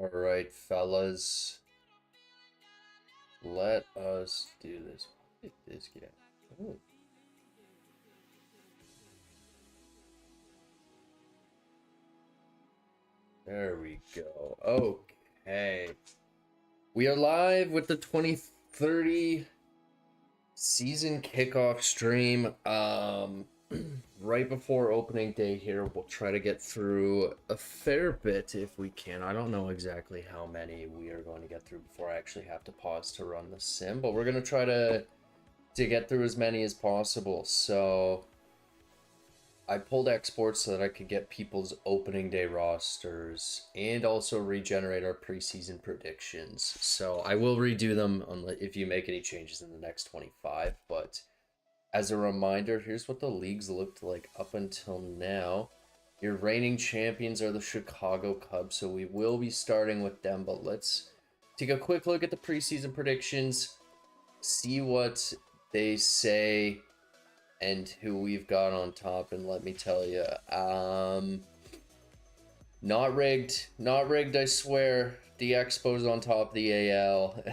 All right, fellas, let us do this. What did this get? Oh. There we go. Okay. We are live with the 2030 season kickoff stream. Right before opening day here, we'll try to get through a fair bit if we can. I don't know exactly how many we are going to get through before I actually have to pause to run the sim, but we're going to try to get through as many as possible. So I pulled exports so that I could get people's opening day rosters and also regenerate our preseason predictions. So I will redo them if you make any changes in the next 25. But as a reminder, here's what the leagues looked like up until now. Your reigning champions are the Chicago Cubs, so we will be starting with them. But let's take a quick look at the preseason predictions, see what they say and who we've got on top. And let me tell you, not rigged, I swear. The Expos on top of the AL.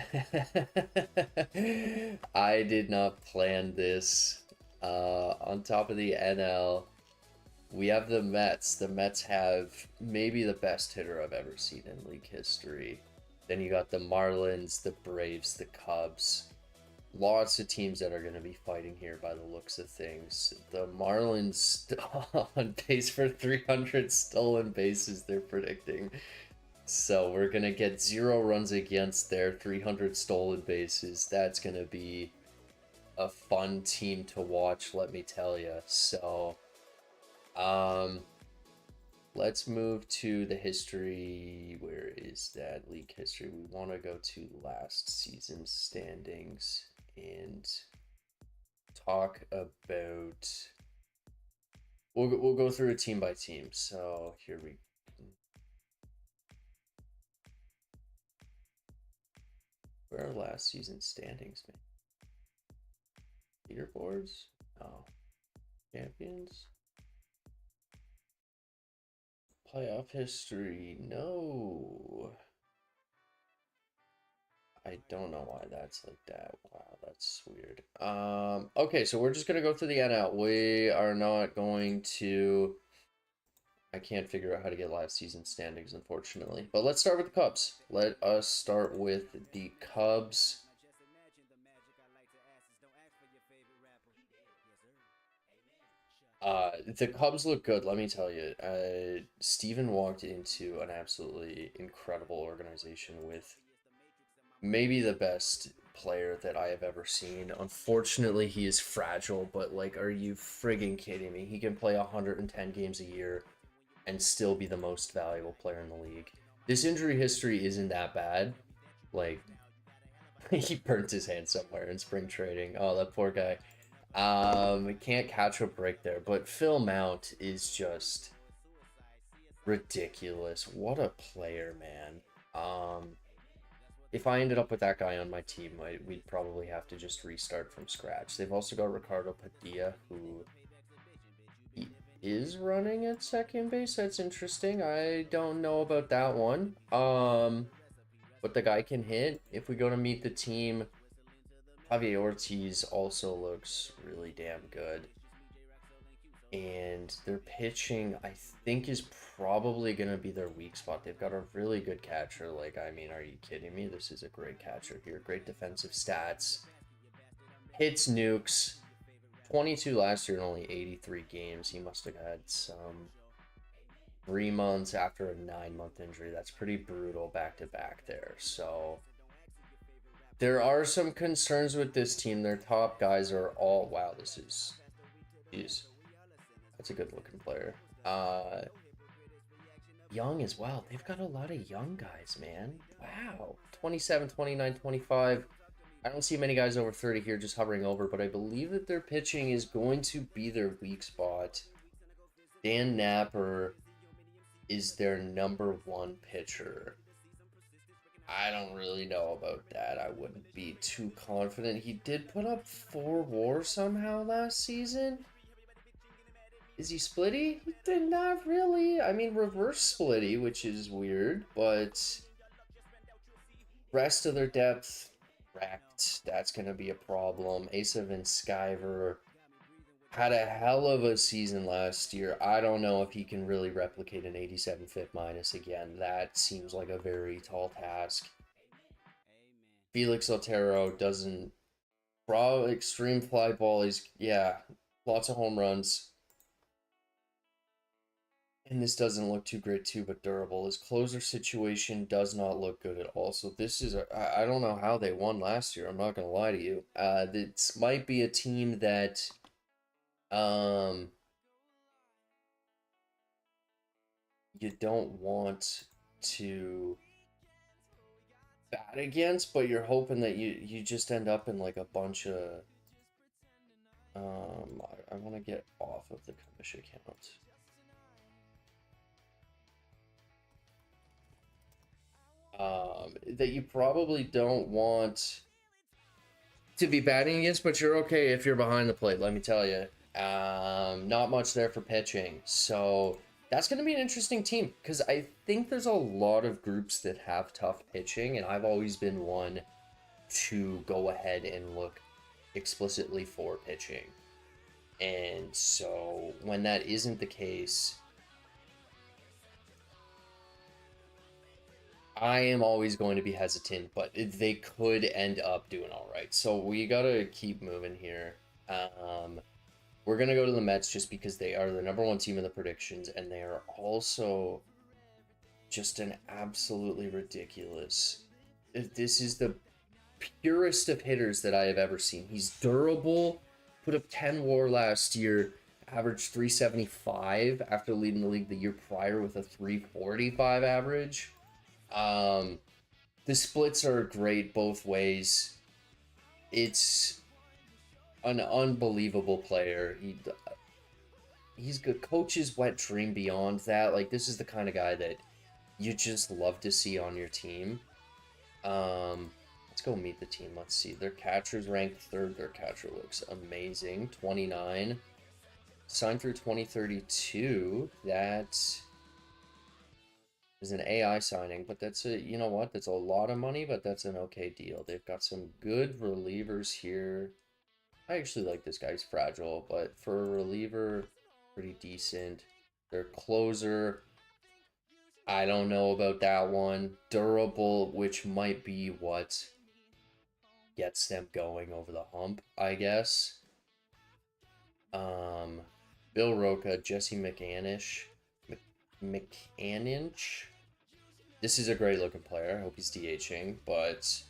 I did not plan this. On top of the NL, we have the Mets. The Mets have maybe the best hitter I've ever seen in league history. Then you got the Marlins, the Braves, the Cubs. Lots of teams that are going to be fighting here by the looks of things. The Marlins on pace for 300 stolen bases, they're predicting. So we're going to get 0 runs against their 300 stolen bases. That's going to be a fun team to watch, let me tell you. So, let's move to the history. Where is that league history? We want to go to last season's standings and talk about. We'll go through it team by team. So here we. Where are last season's standings, man? Leaderboards? Oh. Champions? Playoff history? No. I don't know why that's like that. Wow, that's weird. Okay, so we're just gonna go through the NL. We are not going to. I can't figure out how to get live season standings, unfortunately. But let's start with the Cubs. Let us start with the Cubs. The Cubs look good, let me tell you. Steven walked into an absolutely incredible organization with maybe the best player that I have ever seen. Unfortunately, he is fragile, but like, are you friggin' kidding me? He can play 110 games a year and still be the most valuable player in the league. This injury history isn't that bad. Like, he burnt his hand somewhere in spring training. Oh, that poor guy. Can't catch a break there, but Phil Mount is just ridiculous. What a player, man. If I ended up with that guy on my team, we'd probably have to just restart from scratch. They've also got Ricardo Padilla, who is running at second base. That's interesting. I don't know about that one. But the guy can hit. If we go to meet the team, Javier Ortiz also looks really damn good. And their pitching, I think, is probably going to be their weak spot. They've got a really good catcher. Like, I mean, are you kidding me? This is a great catcher here. Great defensive stats. Hits nukes. 22 last year in only 83 games. He must have had some 3 months after a 9-month injury. That's pretty brutal back-to-back there. So there are some concerns with this team. Their top guys are all... Wow, this is... Jeez. That's a good-looking player. Young as well. They've got a lot of young guys, man. Wow. 27, 29, 25. I don't see many guys over 30 here just hovering over, but I believe that their pitching is going to be their weak spot. Dan Napper is their #1 pitcher. I don't really know about that. I wouldn't be too confident. He did put up 4 WAR somehow last season. Is he splitty? He did not really. I mean, reverse splitty, which is weird, but Rest of their depth, wrecked. That's going to be a problem. Asa Van Sciver had a hell of a season last year. I don't know if he can really replicate an 87 fit minus again. That seems like a very tall task. Felix Otero doesn't. Probably extreme fly ball. Yeah, lots of home runs. And this doesn't look too great too, but durable. His closer situation does not look good at all. So this is I don't know how they won last year. I'm not gonna lie to you. This might be a team that um you don't want to bat against, but you're hoping that you just end up in like a bunch of I want to get off of the commission account. That you probably don't want to be batting against, but you're okay if you're behind the plate, let me tell you. Not much there for pitching. So that's going to be an interesting team because I think there's a lot of groups that have tough pitching, and I've always been one to go ahead and look explicitly for pitching. And so when that isn't the case, I am always going to be hesitant, but they could end up doing all right. So we got to keep moving here. We're going to go to the Mets just because they are the number one team in the predictions, and they are also just an absolutely ridiculous. This is the purest of hitters that I have ever seen. He's durable, put up 10 WAR last year, averaged 375 after leading the league the year prior with a 345 average. The splits are great both ways. It's an unbelievable player. He's good. Coach's wet dream beyond that. Like, this is the kind of guy that you just love to see on your team. Let's go meet the team. Let's see. Their catcher's ranked third. Their catcher looks amazing. 29. Signed through 2032. That is an AI signing, but that's you know what? That's a lot of money, but that's an okay deal. They've got some good relievers here. I actually like this guy. He's fragile, but for a reliever, pretty decent. Their closer, I don't know about that one. Durable, which might be what gets them going over the hump, I guess. Bill Roca, Jesse McAninch. McAninch. This is a great looking player. I hope he's DHing, but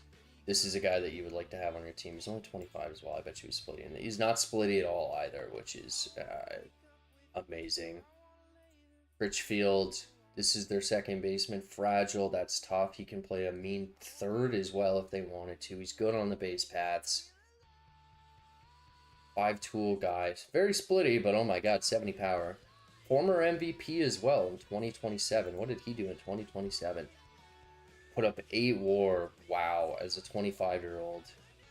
this is a guy that you would like to have on your team. He's only 25 as well. I bet you he's splitting. He's not splitty at all either, which is amazing. Richfield, this is their second baseman. Fragile, that's tough. He can play a mean third as well if they wanted to. He's good on the base paths. 5-tool guy. Very splitty, but oh my god, 70 power. Former MVP as well in 2027. What did he do in 2027? Put up 8 WAR. Wow, as a 25-year-old.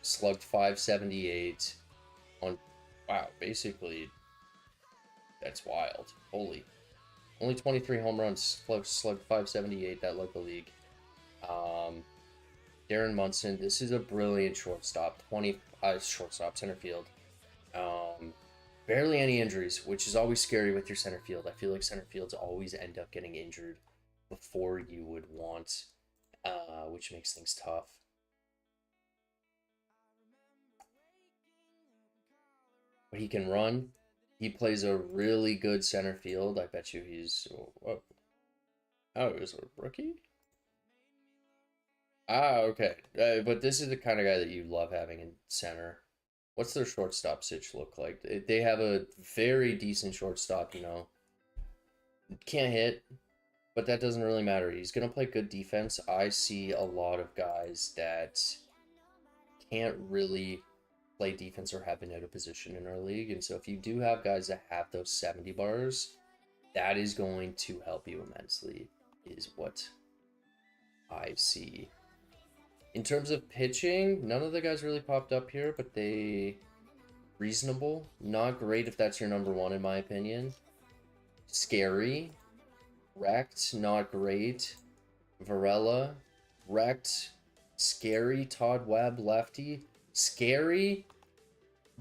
Slugged 578 on... Wow, basically, that's wild. Holy. Only 23 home runs. Slugged 578. That led the league. Darren Munson. This is a brilliant shortstop. Shortstop, center field. Barely any injuries, which is always scary with your center field. I feel like center fields always end up getting injured before you would want, which makes things tough. But he can run. He plays a really good center field. I bet you he's... Oh, is a rookie? Okay. But this is the kind of guy that you love having in center. What's their shortstop sitch look like? They have a very decent shortstop, you know. Can't hit, but that doesn't really matter. He's going to play good defense. I see a lot of guys that can't really play defense or have been out of position in our league. And so if you do have guys that have those 70 bars, that is going to help you immensely, is what I see. In terms of pitching, none of the guys really popped up here, but they reasonable. Not great if that's your number one, in my opinion. Scary. Wrecked, not great. Varela, wrecked. Scary, Todd Webb, lefty. Scary.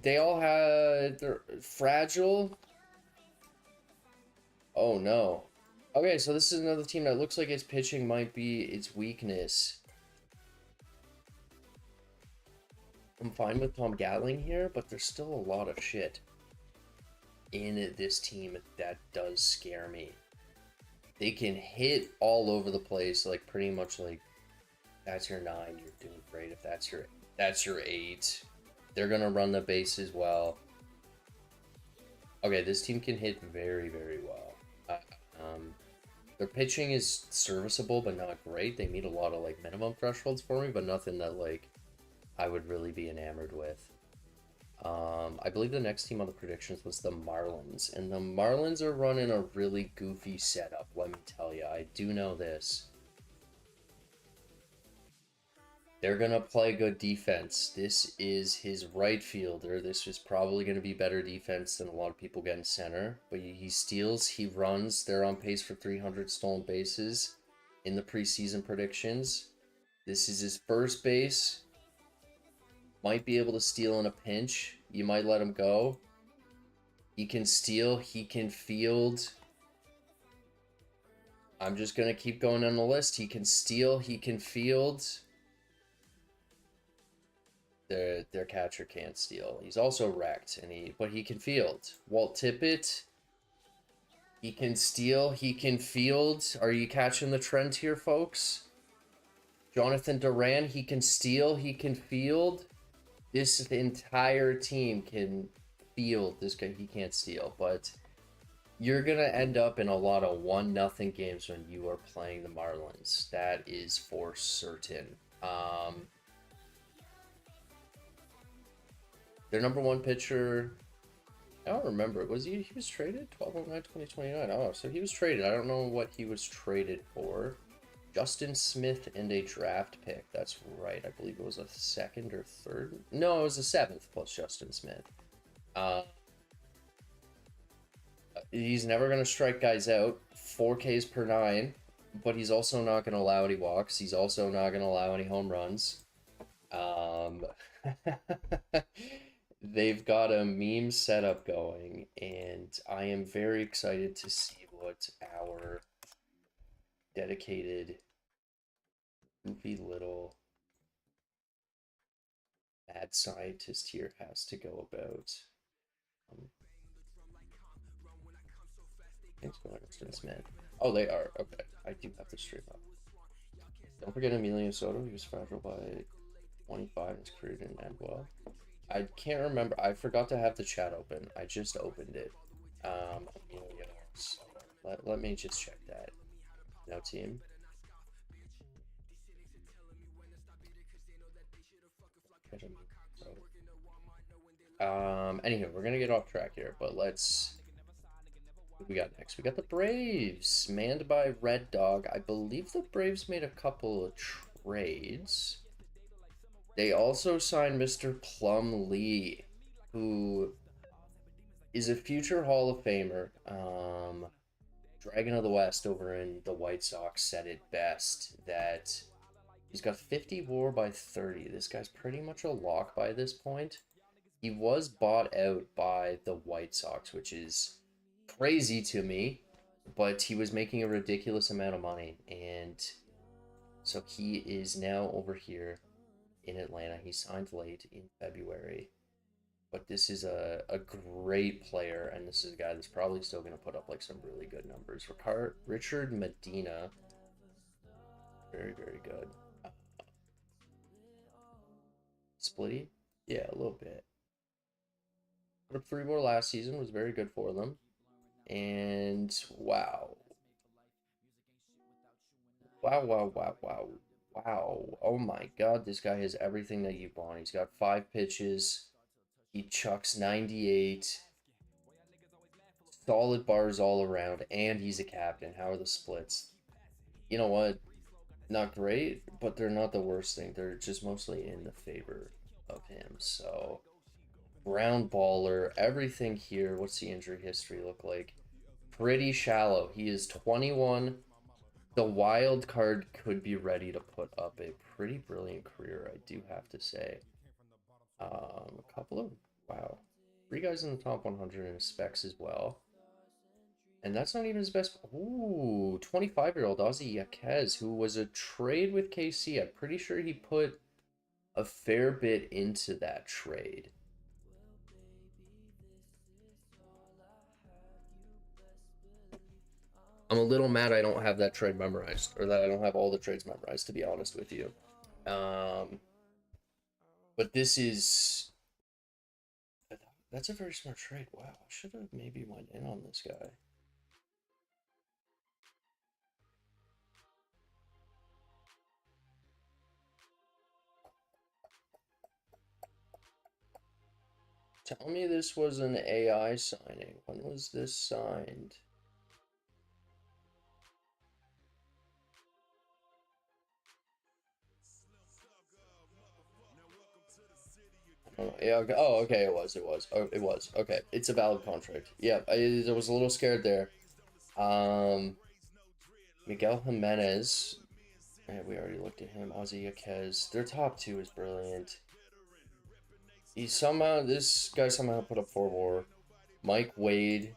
They all had... They're fragile. Oh, no. Okay, so this is another team that looks like its pitching might be its weakness. I'm fine with Tom Gatling here, but there's still a lot of shit in this team that does scare me. They can hit all over the place, like pretty much like that's your 9, you're doing great. If that's your 8, they're gonna run the bases well. Okay, this team can hit very, very well. Their pitching is serviceable, but not great. They meet a lot of like minimum thresholds for me, but nothing that like I would really be enamored with. I believe the next team on the predictions was the Marlins, and the Marlins are running a really goofy setup, let me tell you. I do know this. They're going to play good defense. This is his right fielder. This is probably going to be better defense than a lot of people get in center. But he steals, he runs. They're on pace for 300 stolen bases in the preseason predictions. This is his first base. Might be able to steal in a pinch. You might let him go. He can steal. He can field. I'm just going to keep going on the list. He can steal. He can field. Their catcher can't steal. He's also wrecked, but he can field. Walt Tippett, he can steal, he can field. Are you catching the trend here, folks? Jonathan Duran, he can steal, he can field. This entire team can field. This guy, he can't steal, but you're gonna end up in a lot of 1-0 games when you are playing the Marlins. That is for certain. Their number 1 pitcher, I don't remember. Was he was traded? 12/09/2029. Oh, so he was traded. I don't know what he was traded for. Justin Smith and a draft pick. That's right. I believe it was a 2nd or 3rd. No, it was a 7th plus Justin Smith. He's never going to strike guys out. 4 Ks per 9. But he's also not going to allow any walks. He's also not going to allow any home runs. They've got a meme setup going, and I am very excited to see what our dedicated, goofy little mad scientist here has to go about. Thanks for letting us, man. Oh, they are. Okay, I do have to stream up. Don't forget Emilio Soto. He was fragile by 25 in his career didn't end well. I can't remember. I forgot to have the chat open. I just opened it. Let me just check that. No team. Anywho, we're gonna get off track here, but let's. What we got next? We got the Braves, manned by Red Dog. I believe the Braves made a couple of trades. They also signed Mr. Plum Lee, who is a future Hall of Famer. Dragon of the West over in the White Sox said it best that he's got 50 WAR by 30. This guy's pretty much a lock by this point. He was bought out by the White Sox, which is crazy to me, but he was making a ridiculous amount of money, and so he is now over here in Atlanta. He signed late in February, but this is a great player, and this is a guy that's probably still going to put up like some really good numbers. Richard Medina, very, very good. Splitty? Yeah, a little bit. Put up 3 more last season, was very good for them. And wow. Wow. Oh my god, this guy has everything that you want. He's got 5 pitches. He chucks 98. Solid bars all around, and he's a captain. How are the splits? You know what? Not great, but they're not the worst thing. They're just mostly in the favor of him. So, ground baller, everything here. What's the injury history look like? Pretty shallow. He is 21 The wild card could be ready to put up a pretty brilliant career, I do have to say. A couple of, wow, 3 guys in the top 100 in specs as well. And that's not even his best. Ooh, 25-year-old Ozzy Yaquez, who was a trade with KC. I'm pretty sure he put a fair bit into that trade. I'm a little mad I don't have that trade memorized, or that I don't have all the trades memorized, to be honest with you. But this is, that's a very smart trade. Wow, I should have maybe went in on this guy. Tell me this was an AI signing. When was this signed? Oh, yeah, okay. Oh, okay, it was. Oh, it was. Okay, it's a valid contract. Yeah, I was a little scared there. Miguel Jimenez. Yeah, we already looked at him. Ozzy Yaquez. Their top two is brilliant. This guy somehow put up 4 WAR. Mike Wade.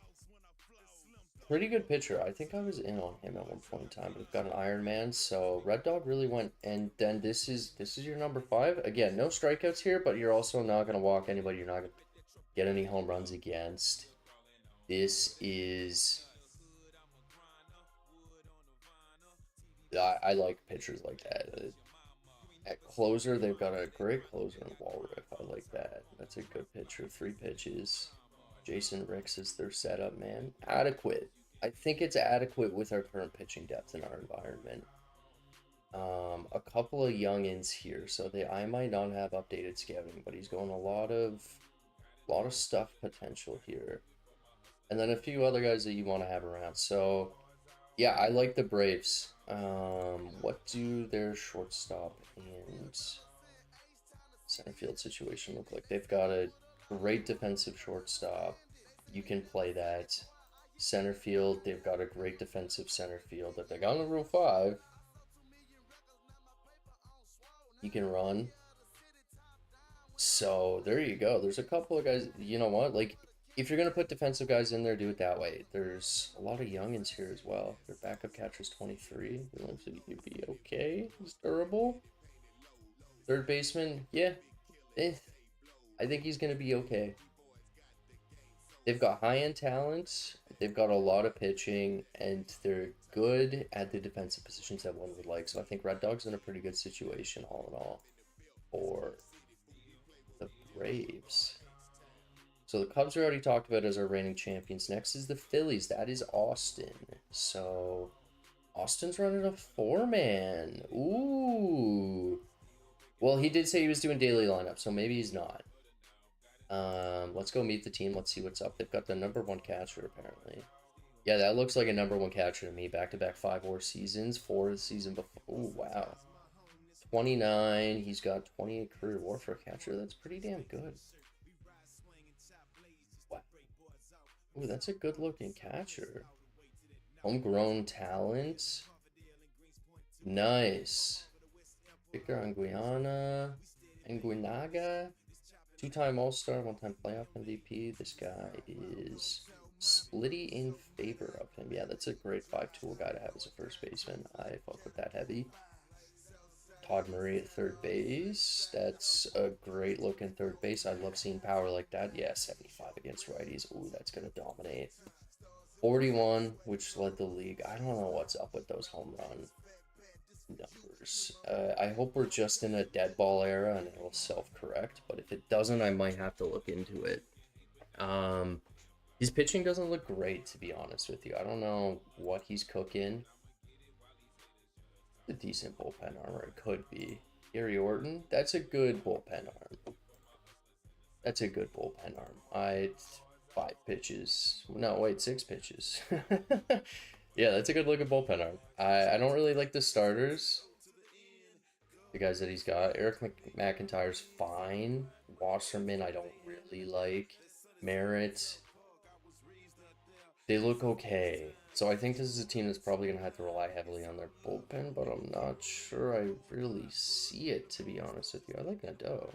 Pretty good pitcher. I think I was in on him at one point in time, but we've got an Iron Man, so Red Dog really went. And then this is your number 5. Again, no strikeouts here, but you're also not gonna walk anybody. You're not gonna get any home runs against. This is. I like pitchers like that. At closer, they've got a great closer in Walriff. I like that. That's a good pitcher. 3 pitches. Jason Ricks is their setup man. Adequate. I think it's adequate with our current pitching depth in our environment. A couple of youngins here, so I might not have updated scouting, but he's going a lot of stuff potential here, and then a few other guys that you want to have around. So yeah, I like the Braves. What do their shortstop and center field situation look like? They've got a great defensive shortstop. You can play that. Center field, they've got a great defensive center field that they got on the Rule 5. You can run. So there you go. There's a couple of guys. You know what? Like, if you're gonna put defensive guys in there, do it that way. There's a lot of youngins here as well. Their backup catcher's 23. He looks like he could be okay. He's durable. Third baseman, yeah. I think he's gonna be okay. They've got high-end talent. They've got a lot of pitching, and they're good at the defensive positions that one would like. So I think Red Dog's in a pretty good situation, all in all, for the Braves. So the Cubs are already talked about as our reigning champions. Next is the Phillies. That is Austin. So Austin's running a 4-man. Ooh. Well, he did say he was doing daily lineup, so maybe he's not. Let's go meet the team. Let's see what's up. They've got the number 1 catcher, apparently. Yeah, that looks like a number 1 catcher to me. Back-to-back 5 WAR seasons. 4 the season before. Oh, wow. 29. He's got 28 career WAR for a catcher. That's pretty damn good. Wow. Ooh, that's a good-looking catcher. Homegrown talent. Nice. Victor Anguinaga. 2-time All-Star, 1-time playoff MVP. This guy is splitty in favor of him. Yeah, that's a great 5-tool guy to have as a first baseman. I fuck with that heavy. Todd Murray at third base. That's a great looking third base. I love seeing power like that. Yeah, 75 against righties. Ooh, that's going to dominate. 41, which led the league. I don't know what's up with those home run numbers. I hope we're just in a dead ball era and it'll self-correct, but if it doesn't, I might have to look into it. His pitching doesn't look great, to be honest with you. I don't know what he's cooking. A decent bullpen arm, or it could be. Gary Orton, that's a good bullpen arm. That's a good bullpen arm. 5 pitches. No, wait, 6 pitches. Yeah, that's a good looking bullpen arm. I don't really like the starters. The guys that he's got. Eric McIntyre's fine. Wasserman, I don't really like. Merritt. They look okay. So I think this is a team that's probably going to have to rely heavily on their bullpen, but I'm not sure I really see it, to be honest with you. I like Nadeau.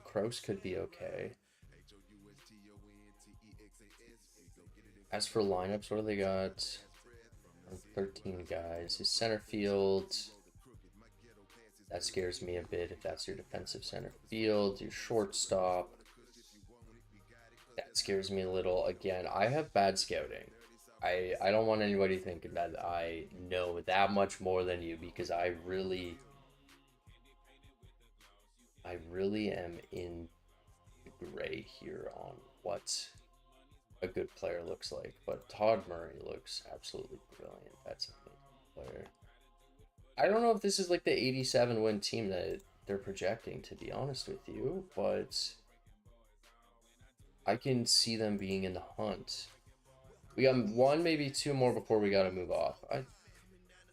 Kraus could be okay. As for lineups, what do they got? 13 guys. His center field, that scares me a bit if that's your defensive center field. Your shortstop, that scares me a little. Again, I have bad scouting. I don't want anybody thinking that I know that much more than you, because I really am in the gray here on what a good player looks like. But Todd Murray looks absolutely brilliant. That's a good player. I don't know if this is like the 87 win team that they're projecting, to be honest with you, but I can see them being in the hunt. We got one, maybe two more before we got to move off.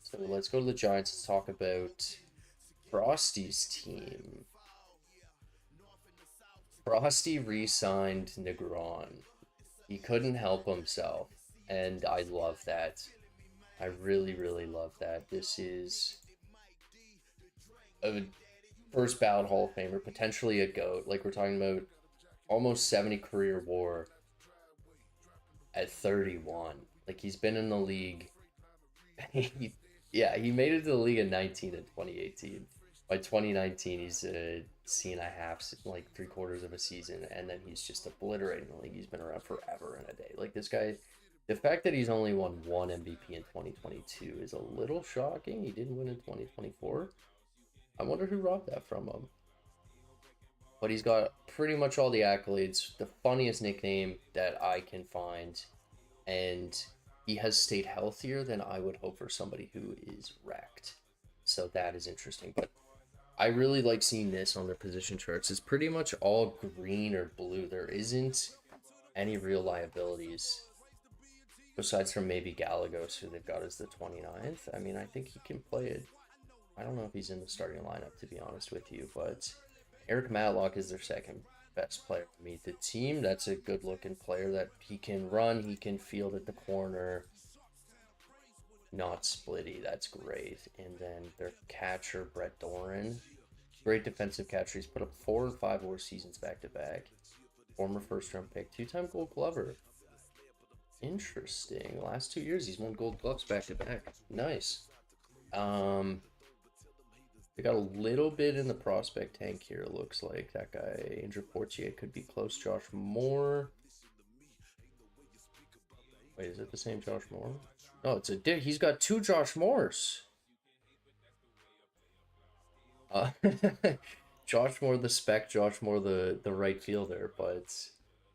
So let's go to the Giants. Let's talk about Frosty's team. Frosty re-signed Negron. He couldn't help himself, and I love that. I really, really love that. This is a first ballot Hall of Famer, potentially a GOAT. Like, we're talking about almost 70 career WAR at 31. Like, he's been in the league. Yeah, he made it to the league at 19 in 2018. By 2019, he's seen a half, like 3/4 of a season, and then he's just obliterating the league. He's been around forever and a day. Like, this guy, the fact that he's only won one MVP in 2022 is a little shocking. He didn't win in 2024. I wonder who robbed that from him. But he's got pretty much all the accolades, the funniest nickname that I can find, and he has stayed healthier than I would hope for somebody who is wrecked. So that is interesting. But I really like seeing this on their position charts. It's pretty much all green or blue. There isn't any real liabilities, besides from maybe Gallegos, who they've got as the 29th. I mean, I think he can play it. I don't know if he's in the starting lineup, to be honest with you, but Eric Matlock is their second best player to meet the team. That's a good looking player that he can run, he can field at the corner, not splitty. That's great. And then their catcher, Brett Doran, great defensive catcher. He's put up 4 and 5 WAR seasons back to back. Former first round pick, 2-time Gold Glover. Interesting. Last 2 years he's won Gold Gloves back to back. Nice. They got a little bit in the prospect tank here, it looks like. That guy, Andrew Portier, could be close. Josh Moore. Wait, is it the same Josh Moore? No, it's a dick. He's got 2 Josh Moores. Josh Moore the spec, Josh Moore the right fielder, but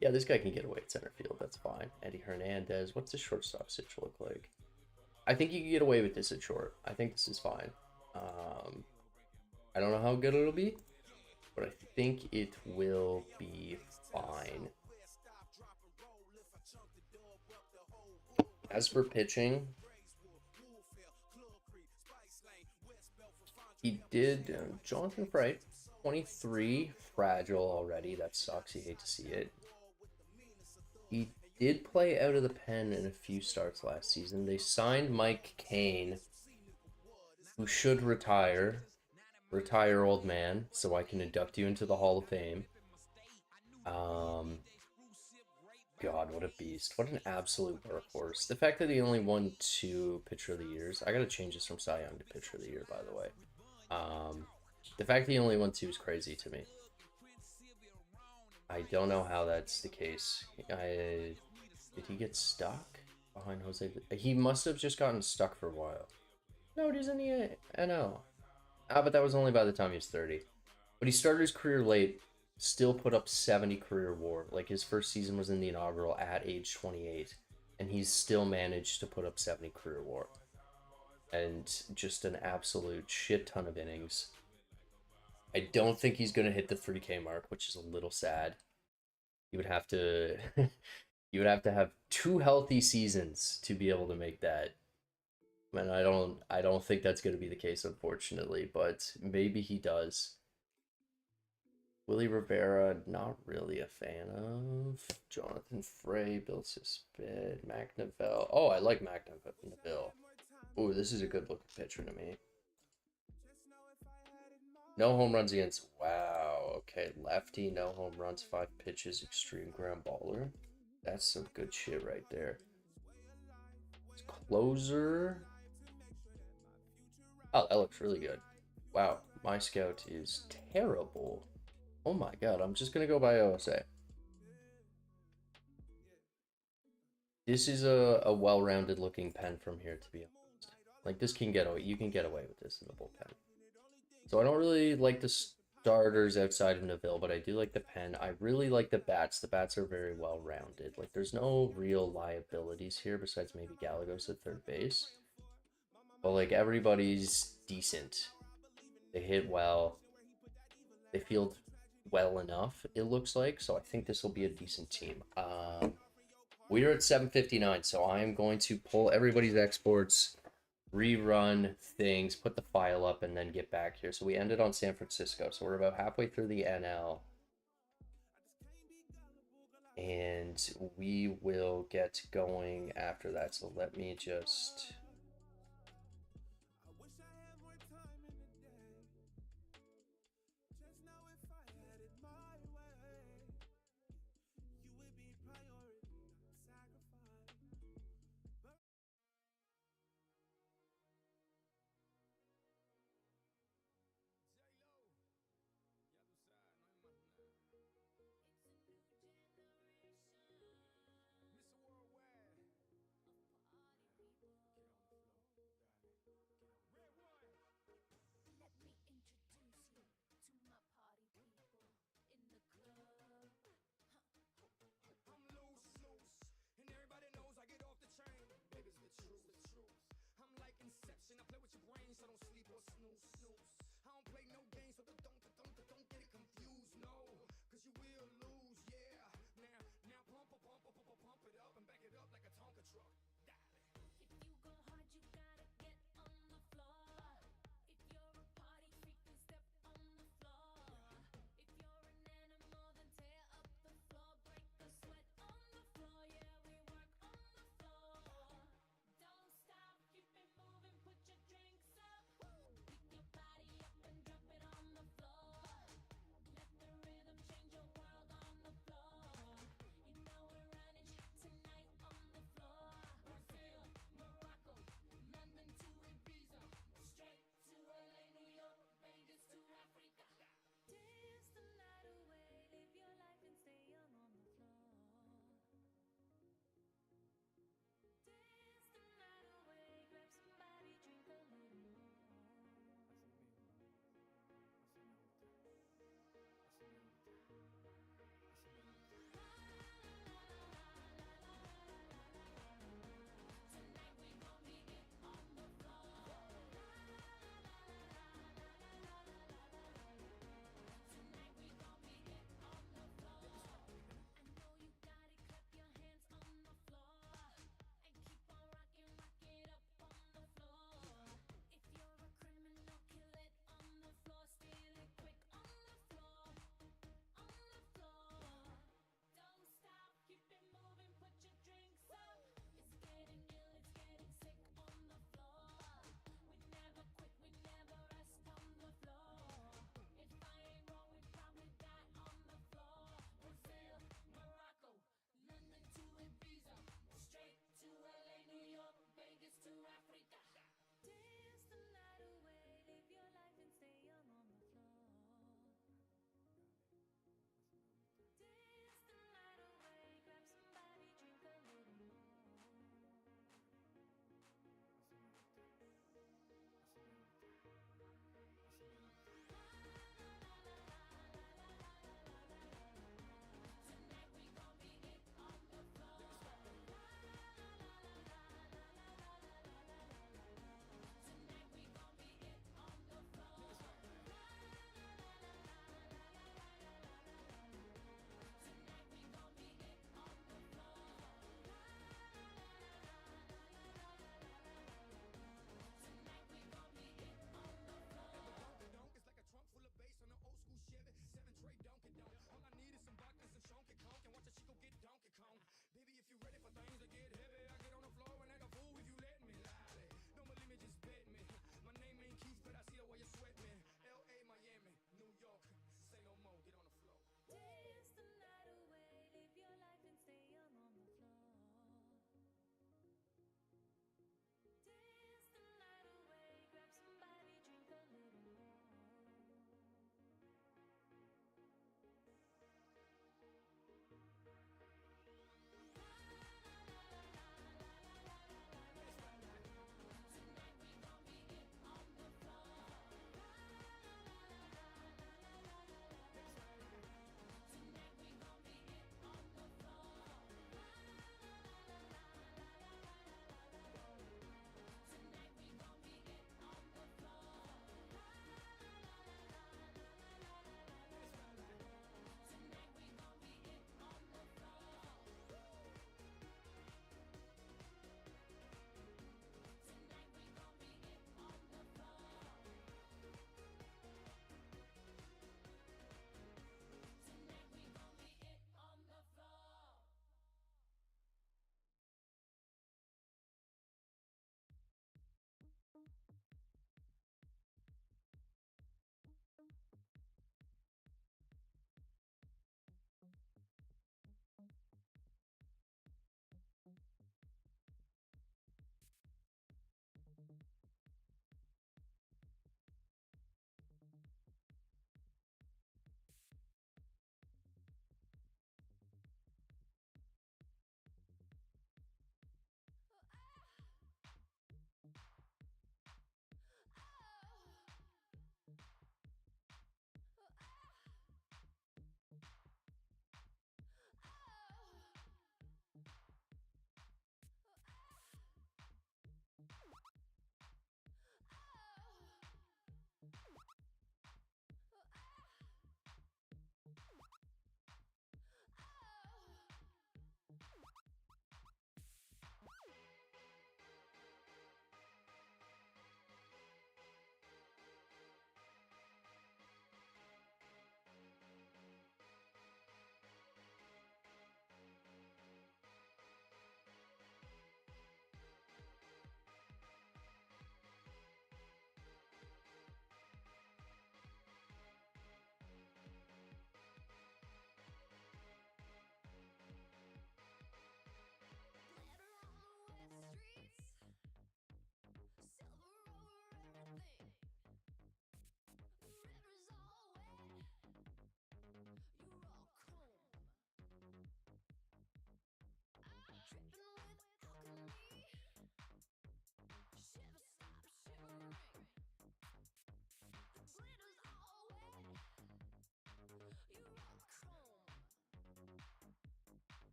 yeah, this guy can get away at center field. That's fine. Eddie Hernandez. What's the shortstop situation look like? I think you can get away with this at short. I think this is fine. I don't know how good it'll be, but I think it will be fine. As for pitching, he did Jonathan Bright, 23, fragile already. That sucks. You hate to see it. He did play out of the pen in a few starts last season. They signed Mike Kane, who should retire, old man, so I can induct you into the Hall of Fame. God, what a beast. What an absolute workhorse. The fact that he only won 2 Pitcher of the Years. I gotta change this from Cy Young to Pitcher of the Year, by the way. The fact that he only won 2 is crazy to me. I don't know how that's the case. Did he get stuck behind Jose? He must have just gotten stuck for a while. No, he's in the NL. But that was only by the time he was 30. But he started his career late, still put up 70 career WAR. Like, his first season was in the inaugural at age 28, and he's still managed to put up 70 career WAR. And just an absolute shit ton of innings. I don't think he's going to hit the 3K mark, which is a little sad. You would have to you would have to have 2 healthy seasons to be able to make that. And I don't think that's going to be the case, unfortunately, but maybe he does. Willie Rivera, not really a fan of. Jonathan Frey, Bill Suspect, McNeville. Oh, I like McNeville. Oh, this is a good looking pitcher to me. No home runs against. Wow. Okay, lefty, no home runs, 5 pitches, extreme ground baller. That's some good shit right there. Closer. Oh, that looks really good. Wow, my scout is terrible. Oh my god, I'm just gonna go by OSA. This is a well-rounded looking pen from here, to be honest. Like, this can get away. You can get away with this in the bullpen. So I don't really like the starters outside of Neville, but I do like the pen. I really like the bats. The bats are very well-rounded. Like, there's no real liabilities here besides maybe Gallegos at third base. But, like, everybody's decent. They hit well. They field well enough, it looks like. So I think this will be a decent team. We are at 7:59, so I am going to pull everybody's exports, rerun things, put the file up, and then get back here. So we ended on San Francisco, so we're about halfway through the NL. And we will get going after that. So let me just...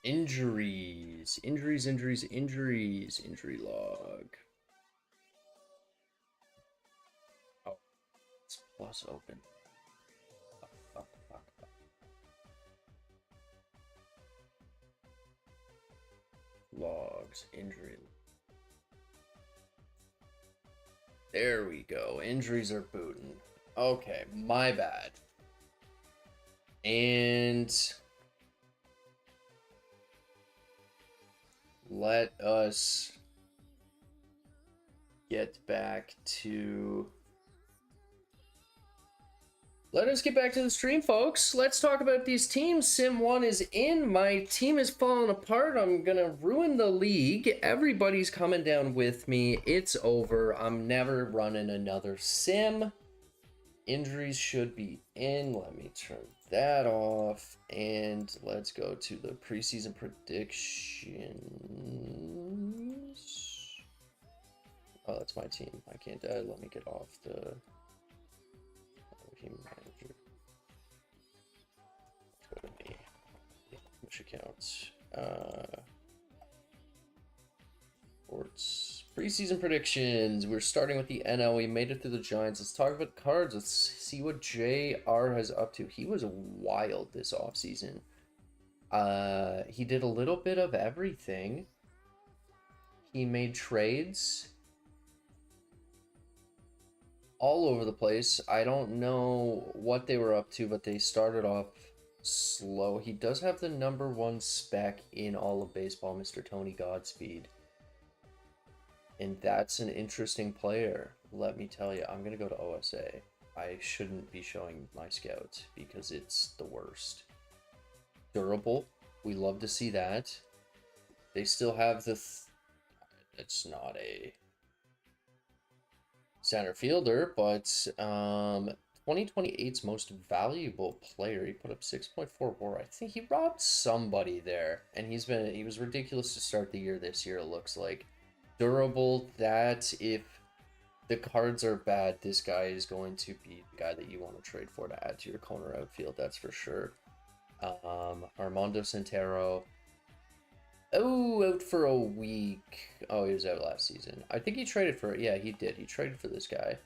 Injuries. Injury log. Oh, it's plus open. Fuck. Logs. Injury. There we go. Injuries are booting. Okay, my bad. And let us get back to the stream, folks. Let's talk about these teams. Sim 1 is in. My team is falling apart. I'm gonna ruin the league. Everybody's coming down with me. It's over. I'm never running another sim. Injuries should be in. Let me turn that off. And let's go to the preseason predictions. Oh, that's my team. I can't. Let me get off the team manager. Let's go to me. Which account? Sports. Preseason predictions. We're starting with the NL. We made it through the Giants. Let's talk about cards. Let's see what JR has up to. He was wild this offseason. He did a little bit of everything. He made trades all over the place. I don't know what they were up to, but they started off slow. He does have the #1 spec in all of baseball, Mr. Tony Godspeed. And that's an interesting player. Let me tell you, I'm going to go to OSA. I shouldn't be showing my scout because it's the worst. Durable. We love to see that. They still have the... it's not a center fielder, but 2028's most valuable player. He put up 6.4 WAR. I think he robbed somebody there, and he was ridiculous to start the year this year, it looks like. Durable, that if the cards are bad, this guy is going to be the guy that you want to trade for to add to your corner outfield, that's for sure. Armando Santero. Oh, out for a week. Oh, he was out last season. I think he traded for it. Yeah, he did. He traded for this guy.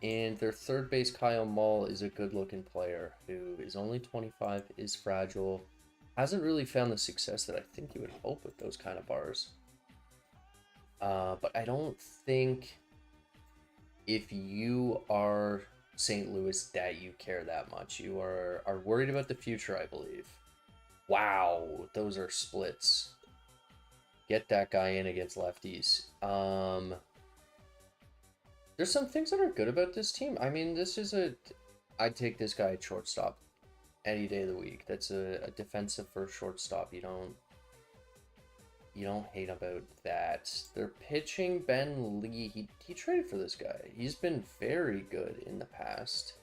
And their third base, Kyle Mull, is a good-looking player who is only 25, is fragile, hasn't really found the success that I think you would hope with those kind of bars. But I don't think if you are St. Louis that you care that much. You are worried about the future, I believe. Wow, those are splits. Get that guy in against lefties. There's some things that are good about this team. I mean, I'd take this guy at shortstop any day of the week. That's a defensive first shortstop. You don't hate about that. They're pitching Ben Lee. He traded for this guy. He's been very good in the past.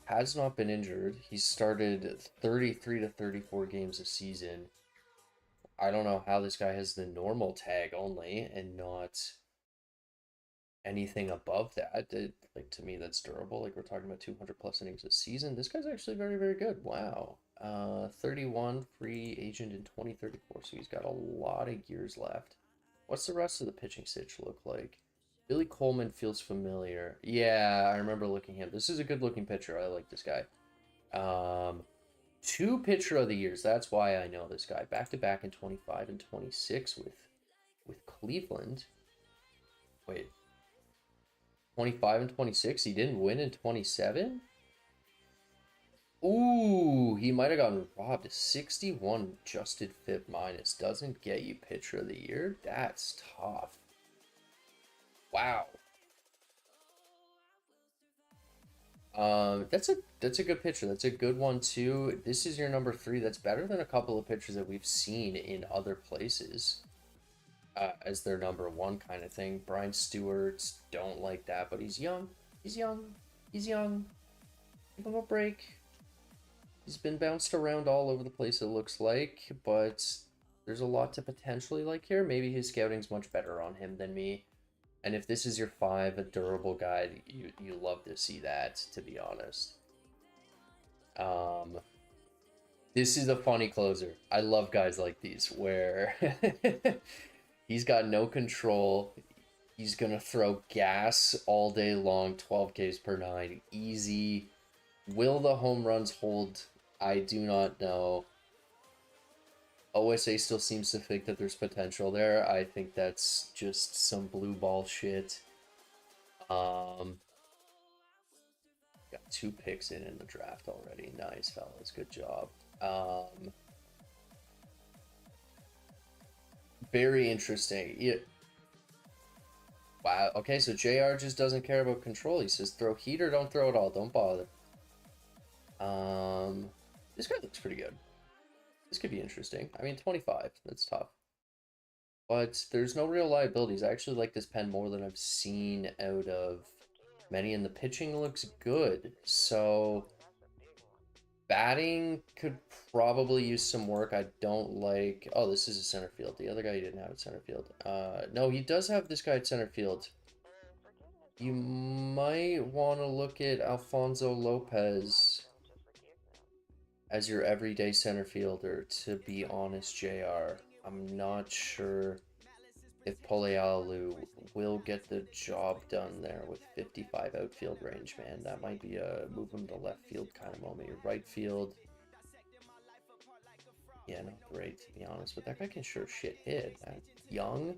Has not been injured. He started 33 to 34 games a season. I don't know how this guy has the normal tag only and not anything above that. Like, to me, that's durable. Like, we're talking about 200 plus innings a season. This guy's actually very, very good. Wow. 31, free agent in 2034, so he's got a lot of years left. What's the rest of the pitching stitch look like? Billy Coleman feels familiar. Yeah, I remember looking at him. This is a good-looking pitcher. I like this guy. 2 pitcher of the years. That's why I know this guy. Back-to-back in 25 and 26 with Cleveland. Wait. 25 and 26? He didn't win in 27? Ooh, he might have gotten robbed. 61 adjusted FIP minus doesn't get you pitcher of the year. That's tough. Wow. That's a good pitcher. That's a good one too. This is your #3. That's better than a couple of pitchers that we've seen in other places. As their #1 kind of thing. Brian Stewart's don't like that, but he's young. He's young. Give him a break. He's been bounced around all over the place, it looks like, but there's a lot to potentially like here. Maybe his scouting's much better on him than me. And if this is your 5, a durable guy, you love to see that, to be honest. This is a funny closer. I love guys like these where he's got no control. He's gonna throw gas all day long, 12 Ks per nine, easy. Will the home runs hold? I do not know. OSA still seems to think that there's potential there. I think that's just some blue ball shit. Got 2 picks in the draft already. Nice, fellas. Good job. Very interesting. Yeah. Wow. Okay, so JR just doesn't care about control. He says throw heat or don't throw it all. Don't bother. This guy looks pretty good. This could be interesting. I mean, 25. That's tough. But there's no real liabilities. I actually like this pen more than I've seen out of many, and the pitching looks good. So batting could probably use some work. I don't like... Oh, this is a center field. The other guy he didn't have at center field. No, he does have this guy at center field. You might want to look at Alfonso Lopez as your everyday center fielder, to be honest, JR. I'm not sure if Polealu will get the job done there with 55 outfield range, man. That might be a move him to left field kind of moment. Your right field, yeah, not great, to be honest, but that guy can sure shit hit. Young.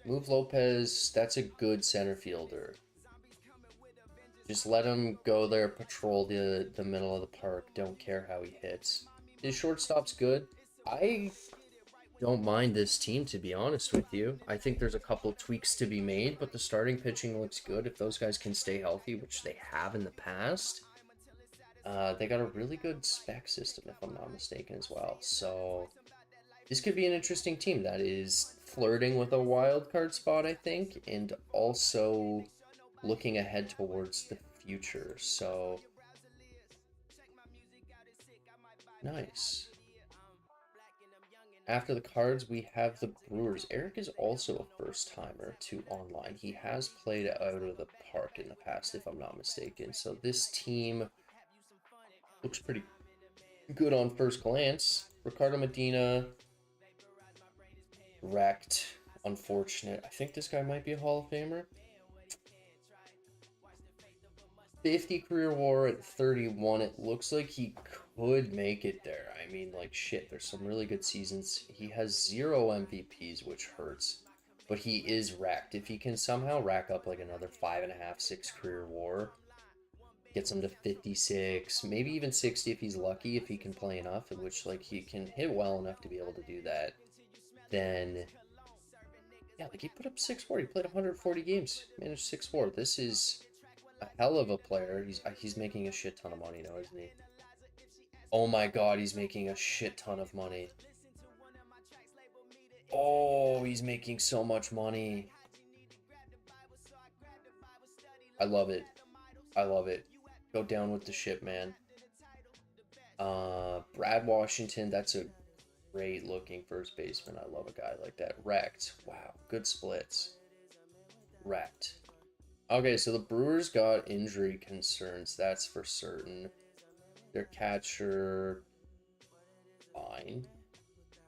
Move Lopez, that's a good center fielder. Just let him go there, patrol the middle of the park. Don't care how he hits. His shortstop's good. I don't mind this team, to be honest with you. I think there's a couple tweaks to be made, but the starting pitching looks good. If those guys can stay healthy, which they have in the past, they got a really good spec system, if I'm not mistaken, as well. So this could be an interesting team that is flirting with a wild card spot, I think, and also looking ahead towards the future. So nice. After the Cards, we have the Brewers. Eric is also a first-timer to online. He has played out of the park in the past, if I'm not mistaken. So this team looks pretty good on first glance. Ricardo Medina, wrecked. Unfortunate. I think this guy might be a Hall of Famer. 50 career WAR at 31. It looks like he could make it there. I mean, like, shit, there's some really good seasons. He has 0 MVPs, which hurts, but he is racked. If he can somehow rack up like another 5.5, 6 career WAR, gets him to 56, maybe even 60 if he's lucky, if he can play enough, in which, like, he can hit well enough to be able to do that, then yeah, like, he put up 6-4. He played 140 games, managed 6-4. This is a hell of a player. He's making a shit ton of money now, isn't he? Oh my god, he's making a shit ton of money. Oh, he's making so much money. I love it. I love it. Go down with the ship, man. Brad Washington, that's a great looking first baseman. I love a guy like that. Wrecked. Wow, good splits. Wrecked. Okay, so the Brewers got injury concerns, that's for certain. Their catcher, fine.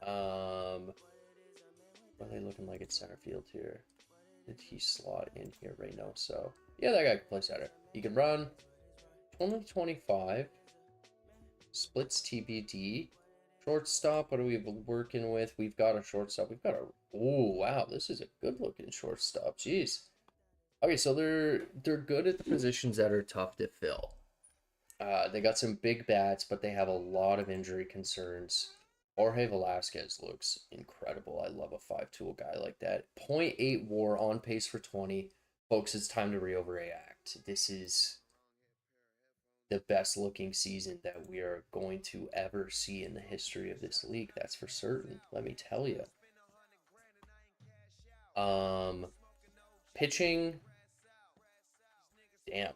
What are they looking like at center field here? Did he slot in here? Reynoso. Yeah, that guy can play center. He can run. Only 25. Splits TBD. Shortstop, what are we working with? We've got a shortstop. We've got a... Oh, wow, this is a good-looking shortstop. Jeez. Okay, so they're good at the positions that are tough to fill. They got some big bats, but they have a lot of injury concerns. Jorge Velasquez looks incredible. I love a 5-tool guy like that. 0.8 WAR, on pace for 20. Folks, it's time to react. This is the best looking season that we are going to ever see in the history of this league. That's for certain. Let me tell you. Pitching. Damn.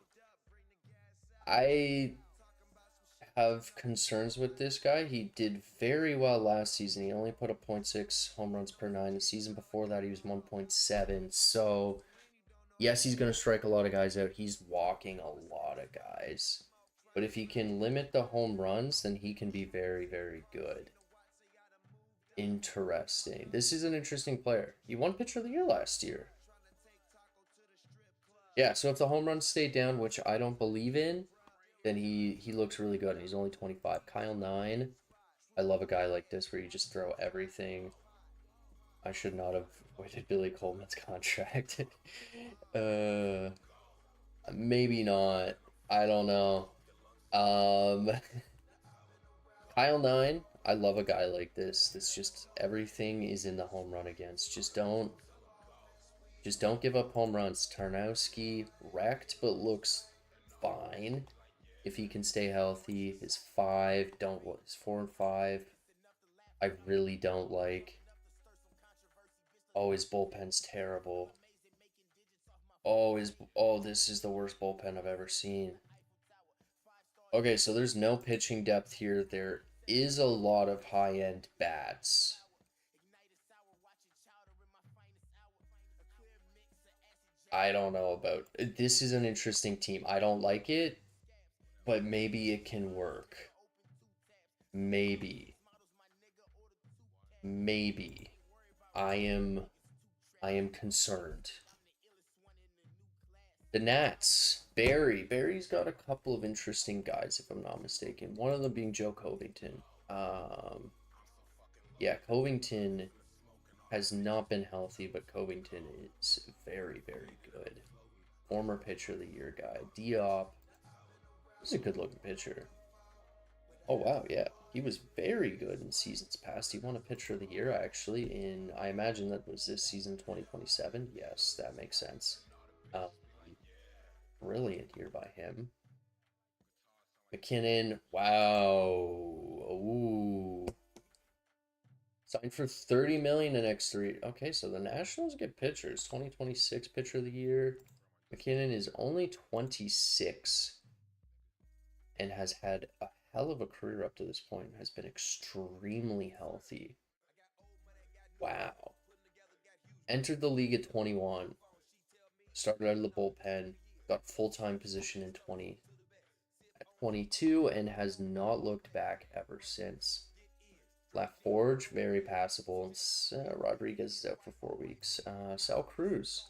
I have concerns with this guy. He did very well last season. He only put up 0.6 home runs per 9. The season before that, he was 1.7. So, yes, he's going to strike a lot of guys out. He's walking a lot of guys. But if he can limit the home runs, then he can be very, very good. Interesting. This is an interesting player. He won Pitcher of the Year last year. Yeah, so if the home runs stay down, which I don't believe in, then he looks really good. And he's only 25. Kyle 9. I love a guy like this where you just throw everything. I should not have avoided Billy Coleman's contract. Maybe not. I don't know. Kyle 9, I love a guy like this. This just everything is in the home run against. Just don't give up home runs. Tarnowski wrecked but looks fine if he can stay healthy. His 5, don't what his 4 and 5. I really don't like. Oh, his bullpen's terrible. Oh, this is the worst bullpen I've ever seen. Okay, so there's no pitching depth here. There is a lot of high-end bats. I don't know about this is an interesting team. I don't like it, but maybe it can work. Maybe. Maybe. I am concerned. The Nats. Barry's got a couple of interesting guys, if I'm not mistaken. One of them being Joe Covington. Yeah, Covington has not been healthy, but Covington is very, very good. Former Pitcher of the Year guy. Diop. He's a good-looking pitcher. Oh, wow, yeah. He was very good in seasons past. He won a Pitcher of the Year, actually, I imagine that was this season, 2027. Yes, that makes sense. Brilliant year by him. McKinnon, wow. Ooh. Signed for $30 million in X3. Okay, so the Nationals get pitchers. 2026 Pitcher of the Year. McKinnon is only 26 and has had a hell of a career up to this point. Has been extremely healthy. Wow. Entered the league at 21. Started out of the bullpen. Got full-time position in 22 and has not looked back ever since. LaForge, very passable. Rodriguez is out for 4 weeks. Sal Cruz,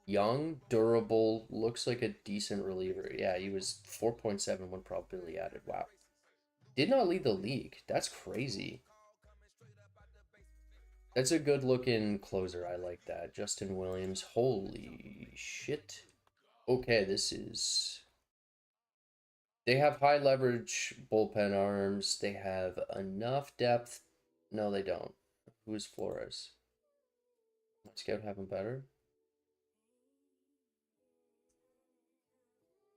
young, durable, looks like a decent reliever. Yeah, he was 4.7 when probability added. Wow. Did not lead the league. That's crazy. That's a good-looking closer. I like that. Justin Williams. Holy shit. Okay, this is... They have high leverage bullpen arms. They have enough depth. No, they don't. Who is Flores? My scout have him better.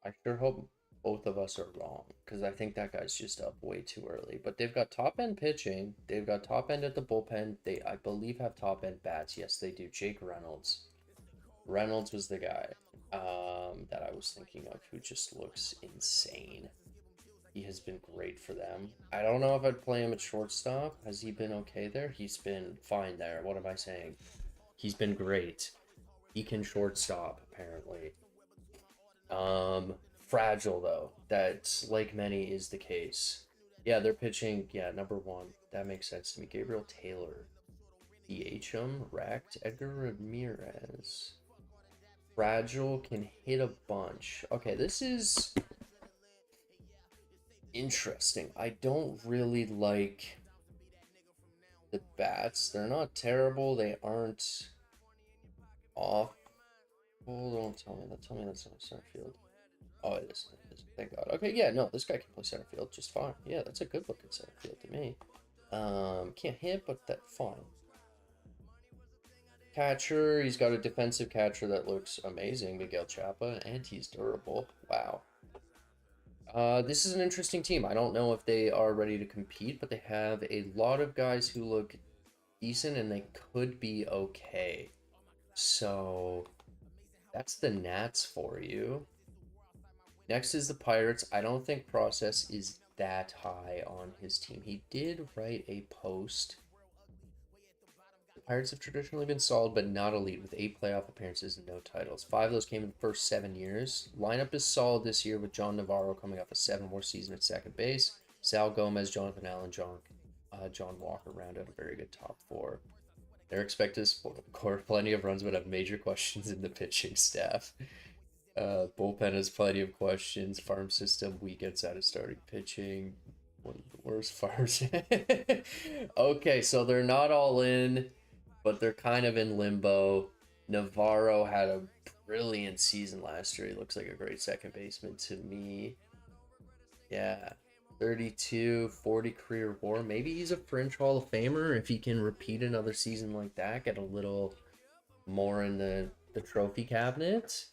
I sure hope both of us are wrong, because I think that guy's just up way too early. But they've got top end pitching. They've got top end at the bullpen. They, I believe, have top end bats. Yes, they do. Jake Reynolds. Reynolds was the guy that I was thinking of, who just looks insane. He has been great for them. I don't know if I'd play him at shortstop. Has he been okay there? He's been fine there. What am I saying? He's been great. He can shortstop, apparently. Fragile, though. That's, like many, is the case. Yeah, they're pitching, yeah, number 1. That makes sense to me. Gabriel Taylor. DH'em, wrecked. Edgar Ramirez. Fragile, can hit a bunch. Okay, this is interesting. I don't really like the bats. They're not terrible. They aren't awful. Don't tell me that. Tell me that's not center field. Oh, it is. Thank God. Okay, yeah, no, this guy can play center field just fine. Yeah, that's a good looking center field to me. Can't hit, but that's fine. Catcher, he's got a defensive catcher that looks amazing, Miguel Chapa, and he's durable. Wow. This is an interesting team. I don't know if they are ready to compete, but they have a lot of guys who look decent and they could be okay. So that's the Nats for you. Next is the Pirates. I don't think Process is that high on his team. He did write a post. The Pirates have traditionally been solid but not elite, with 8 playoff appearances and no titles. 5 of those came in the first 7 years. Lineup is solid this year with John Navarro coming off a 7-more season at second base. Sal Gomez, Jonathan Allen, John Walker round out a very good top 4. They're expected to score plenty of runs but have major questions in the pitching staff. Bullpen has plenty of questions. Farm system weak outside of starting pitching. One of the worst farms. Okay, so they're not all in, but they're kind of in limbo. Navarro had a brilliant season last year. He looks like a great second baseman to me. Yeah. 32, 40 career WAR. Maybe he's a fringe Hall of Famer if he can repeat another season like that, get a little more in the trophy cabinet.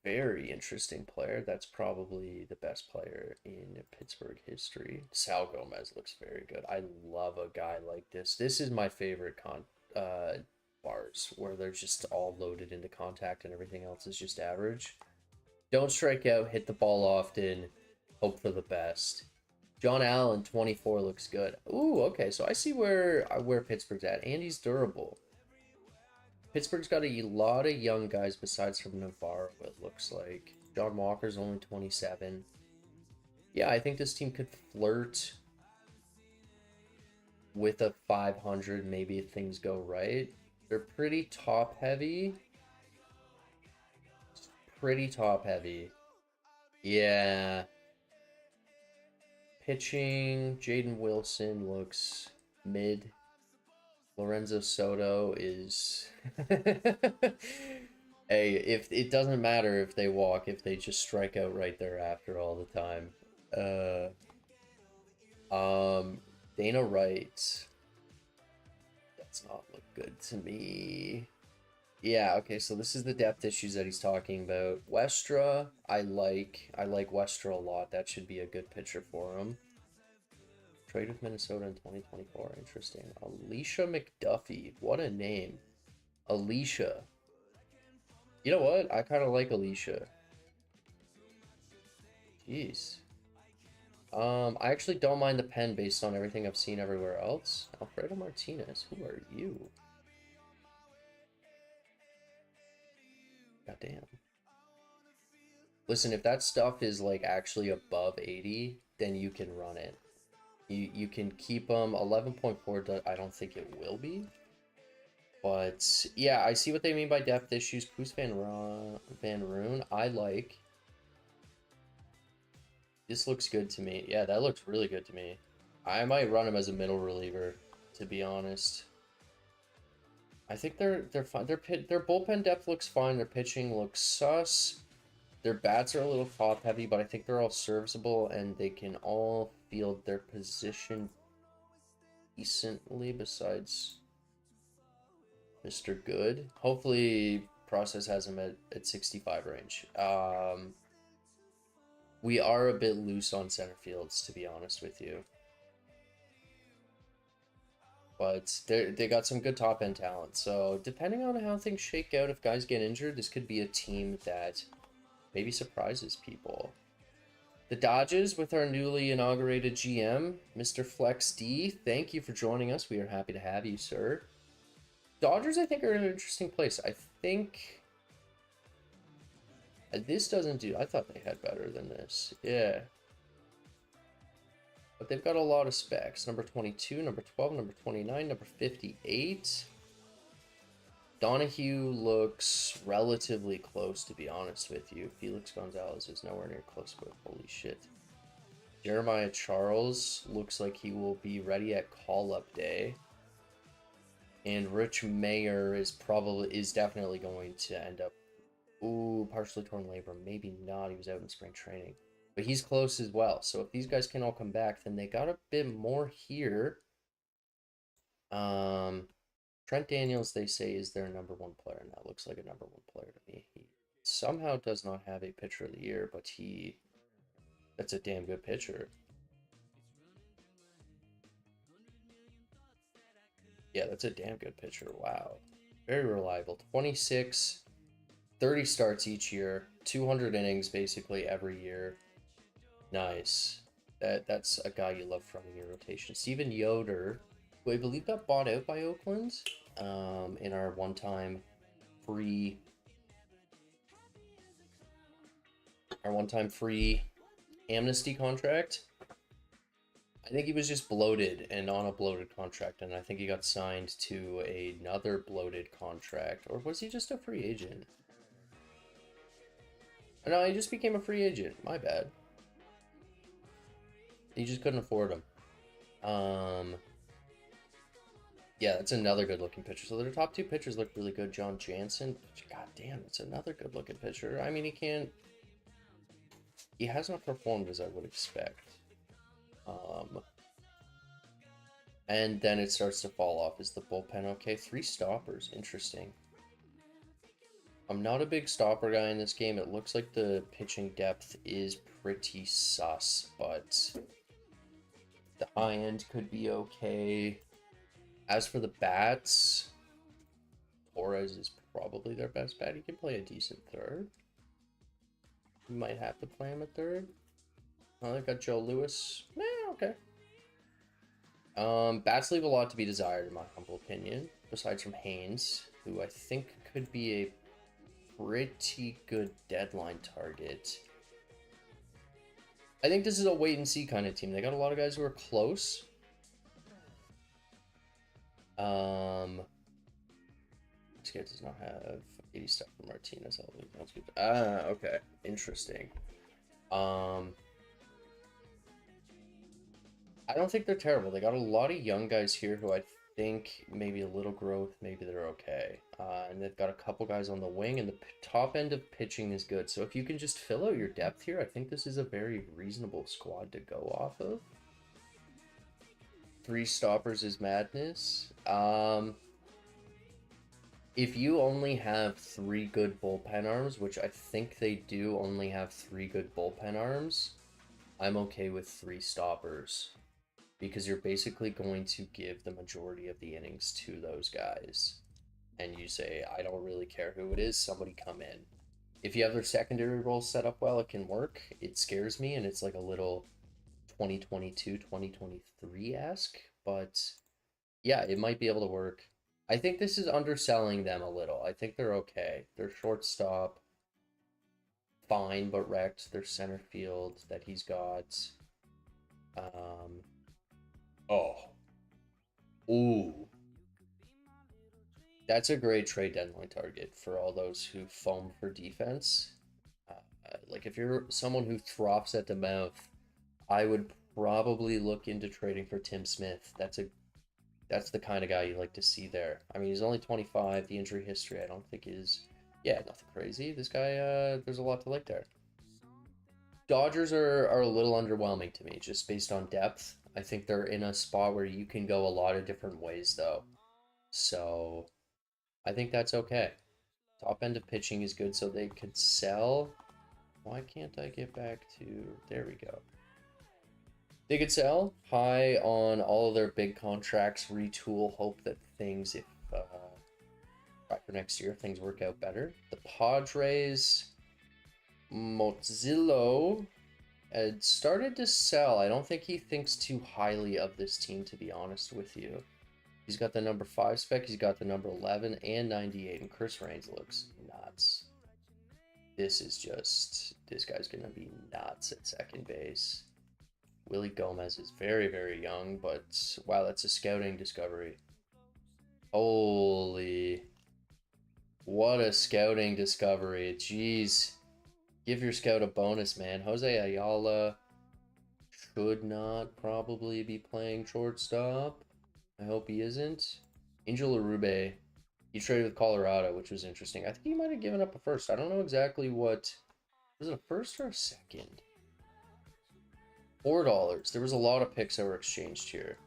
Very interesting player. That's probably the best player in Pittsburgh history. Sal Gomez looks very good. I love a guy like this. This is my favorite bars, where they're just all loaded into contact and everything else is just average. Don't strike out, hit the ball often, hope for the best. John Allen, 24, looks good. Ooh, okay, so I see where Pittsburgh's at. And he's durable. Pittsburgh's got a lot of young guys besides from Navarro, it looks like. John Walker's only 27. Yeah, I think this team could flirt with a 500 maybe if things go right. They're pretty top heavy. Pretty top heavy. Yeah. Pitching, Jaden Wilson looks mid. Lorenzo Soto is hey, if it doesn't matter if they walk, if they just strike out right thereafter all the time. Dana Wright, does not look good to me. Yeah, okay, so this is the depth issues that he's talking about. Westra, I like Westra a lot. That should be a good pitcher for him. Trade with Minnesota in 2024. Interesting. Alicia McDuffie. What a name. Alicia. You know what? I kind of like Alicia. Jeez. I actually don't mind the pen based on everything I've seen everywhere else. Alfredo Martinez. Who are you? Goddamn. Listen, if that stuff is like actually above 80, then you can run it. You can keep them. 11.4, I don't think it will be. But, yeah, I see what they mean by depth issues. Poos Van Roon, I like. This looks good to me. Yeah, that looks really good to me. I might run him as a middle reliever, to be honest. I think they're fine. Their bullpen depth looks fine. Their pitching looks sus. Their bats are a little top heavy, but I think they're all serviceable and they can all field their position decently besides Mr. Good. Hopefully Process has him at 65 range. We are a bit loose on center fields, to be honest with you. But they got some good top end talent. So depending on how things shake out, if guys get injured, this could be a team that maybe surprises people. The Dodgers with our newly inaugurated GM, Mr. Flex D. Thank you for joining us. We are happy to have you, sir. Dodgers, I think, are in an interesting place. I think this doesn't do... I thought they had better than this. Yeah. But they've got a lot of specs. Number 22, number 12, number 29, number 58. Donahue looks relatively close, to be honest with you. Felix Gonzalez is nowhere near close, but holy shit. Jeremiah Charles looks like he will be ready at call-up day. And Rich Mayer is definitely going to end up... Ooh, partially torn labrum. Maybe not. He was out in spring training. But he's close as well. So if these guys can all come back, then they got a bit more here. Trent Daniels, they say, is their number 1 player, and that looks like a number 1 player to me. He somehow does not have a pitcher of the year, but that's a damn good pitcher. Yeah, that's a damn good pitcher. Wow. Very reliable. 26, 30 starts each year, 200 innings basically every year. Nice. That's a guy you love from your rotation. Steven Yoder. who I believe got bought out by Oakland in our one-time free amnesty contract. I think he was just bloated and on a bloated contract, and I think he got signed to another bloated contract. Or was he just a free agent? No, he just became a free agent. My bad. He just couldn't afford him. Yeah, that's another good-looking pitcher. So their top two pitchers look really good. John Jansen. God damn, it's another good-looking pitcher. I mean, he has not performed as I would expect. And then it starts to fall off. Is the bullpen okay? 3 stoppers. Interesting. I'm not a big stopper guy in this game. It looks like the pitching depth is pretty sus, but the high end could be okay. As for the bats, Torres is probably their best bat. He can play a decent third. You might have to play him at third. Oh, they've got Joe Lewis. Okay. Bats leave a lot to be desired, in my humble opinion. Besides from Haynes, who I think could be a pretty good deadline target. I think this is a wait-and-see kind of team. They got a lot of guys who are close. This guy does not have 80 stuff for Martinez. That's good. Okay. Interesting. I don't think they're terrible. They got a lot of young guys here who I think maybe a little growth, maybe they're okay. And they've got a couple guys on the wing, and the top end of pitching is good. So if you can just fill out your depth here, I think this is a very reasonable squad to go off of. 3 stoppers is madness. If you only have 3 good bullpen arms, which I think they do only have 3 good bullpen arms, I'm okay with 3 stoppers. Because you're basically going to give the majority of the innings to those guys. And you say, I don't really care who it is, somebody come in. If you have their secondary roles set up well, it can work. It scares me, and it's like a little 2022, 2023-esque. But yeah, it might be able to work. I think this is underselling them a little. I think they're okay. They're shortstop, fine but wrecked. Their center field that he's got. Ooh. That's a great trade deadline target for all those who foam for defense. Like if you're someone who troughs at the mouth, I would probably look into trading for Tim Smith. That's the kind of guy you like to see there. I mean, he's only 25. The injury history, I don't think is, nothing crazy. This guy, there's a lot to like there. Dodgers are a little underwhelming to me, just based on depth. I think they're in a spot where you can go a lot of different ways, though. So I think that's okay. Top end of pitching is good, so they could sell. Why can't I get back to... There we go. They could sell high on all of their big contracts, retool, hope that things, if for next year, things work out better. The Padres, Mozillo had started to sell. I don't think he thinks too highly of this team, to be honest with you. He's got the number 5 spec, he's got the number 11 and 98, and Chris Raines looks nuts. This guy's going to be nuts at second base. Willie Gomez is very, very young, but wow, that's a scouting discovery. Holy, what a scouting discovery. Jeez. Give your scout a bonus, man. Jose Ayala should not probably be playing shortstop. I hope he isn't. Angel Urube, he traded with Colorado, which was interesting. I think he might have given up a first. I don't know exactly what... Was it a first or a second? $4. There was a lot of picks that were exchanged here.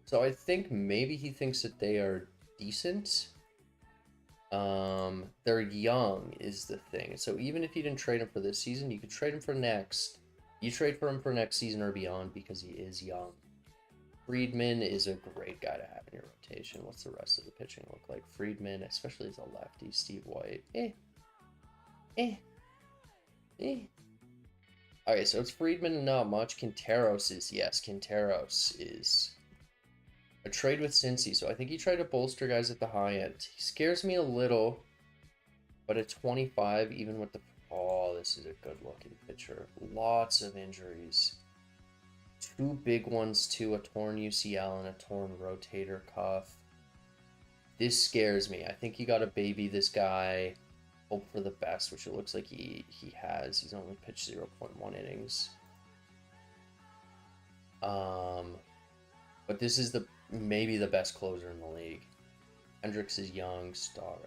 So I think maybe he thinks that they are decent. They're young is the thing. So even if you didn't trade him for this season, you could trade him for next. You trade for him for next season or beyond because he is young. Friedman is a great guy to have in your rotation. What's the rest of the pitching look like? Friedman, especially as a lefty. Steve White. Okay, so it's Friedman and not much. Quinteros is, yes, Quinteros is A trade with Cincy, so I think he tried to bolster guys at the high end. He scares me a little, but at 25, even with the... Oh, this is a good-looking pitcher. Lots of injuries. Two big ones, too. A torn UCL and a torn rotator cuff. This scares me. I think you got to baby this guy. Hope for the best, which it looks like he has. He's only pitched 0.1 innings. But this is maybe the best closer in the league. Hendricks is young, star.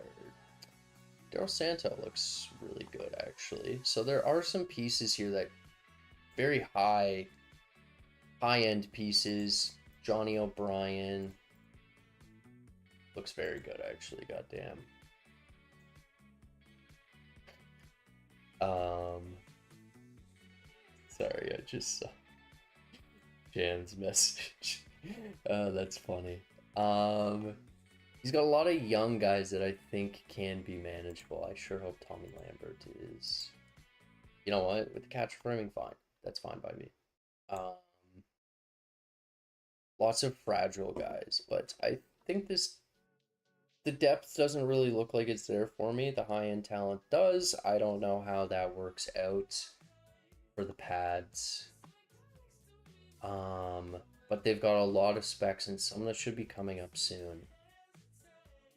Daryl Santo looks really good, actually. So there are some pieces here that very high-end pieces. Johnny O'Brien looks very good, actually. Goddamn. Sorry, I just saw Jan's message. That's funny. He's got a lot of young guys that I think can be manageable. I sure hope Tommy Lambert is. You know what? With the catcher framing, fine. That's fine by me. Lots of fragile guys, but I think the depth doesn't really look like it's there for me. The high-end talent does. I don't know how that works out for the pads. But they've got a lot of specs and some that should be coming up soon.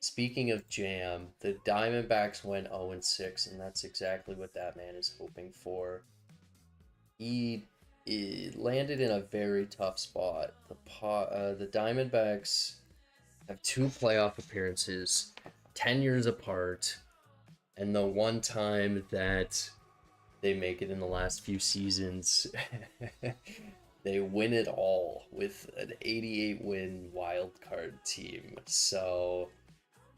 Speaking of jam, the Diamondbacks went 0-6, and that's exactly what that man is hoping for. He landed in a very tough spot. The Diamondbacks have 2 playoff appearances, 10 years apart, and the one time that they make it in the last few seasons, they win it all with an 88-win wildcard team. So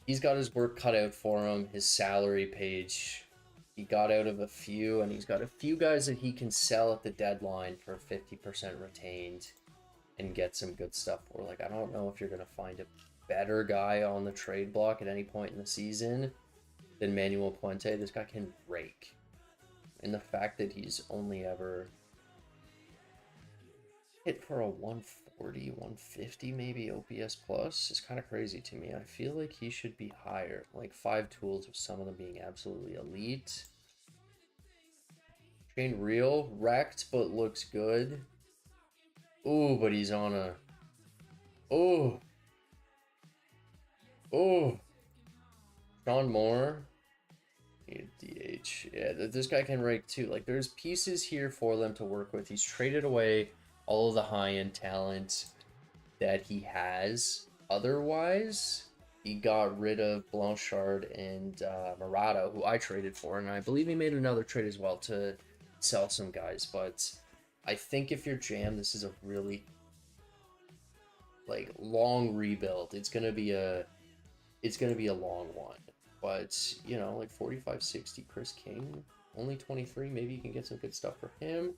he's got his work cut out for him. His salary page, he got out of a few, and he's got a few guys that he can sell at the deadline for 50% retained and get some good stuff for. Like, I don't know if you're going to find a better guy on the trade block at any point in the season than Manuel Puente. This guy can rake. And the fact that he's only ever hit for a 140, 150 maybe OPS plus is kind of crazy to me. I feel like he should be higher. Like 5 tools with some of them being absolutely elite. Shane Reel, wrecked but looks good. Ooh, but he's on a... Oh. Sean Moore. DH. Yeah, this guy can rake too. Like, there's pieces here for them to work with. He's traded away all of the high-end talent that he has. Otherwise, he got rid of Blanchard and Murata, who I traded for, and I believe he made another trade as well to sell some guys. But I think if you're Jam, this is a really long rebuild. It's gonna be a long one. But, you know, like 45, 60, Chris King, only 23. Maybe you can get some good stuff for him.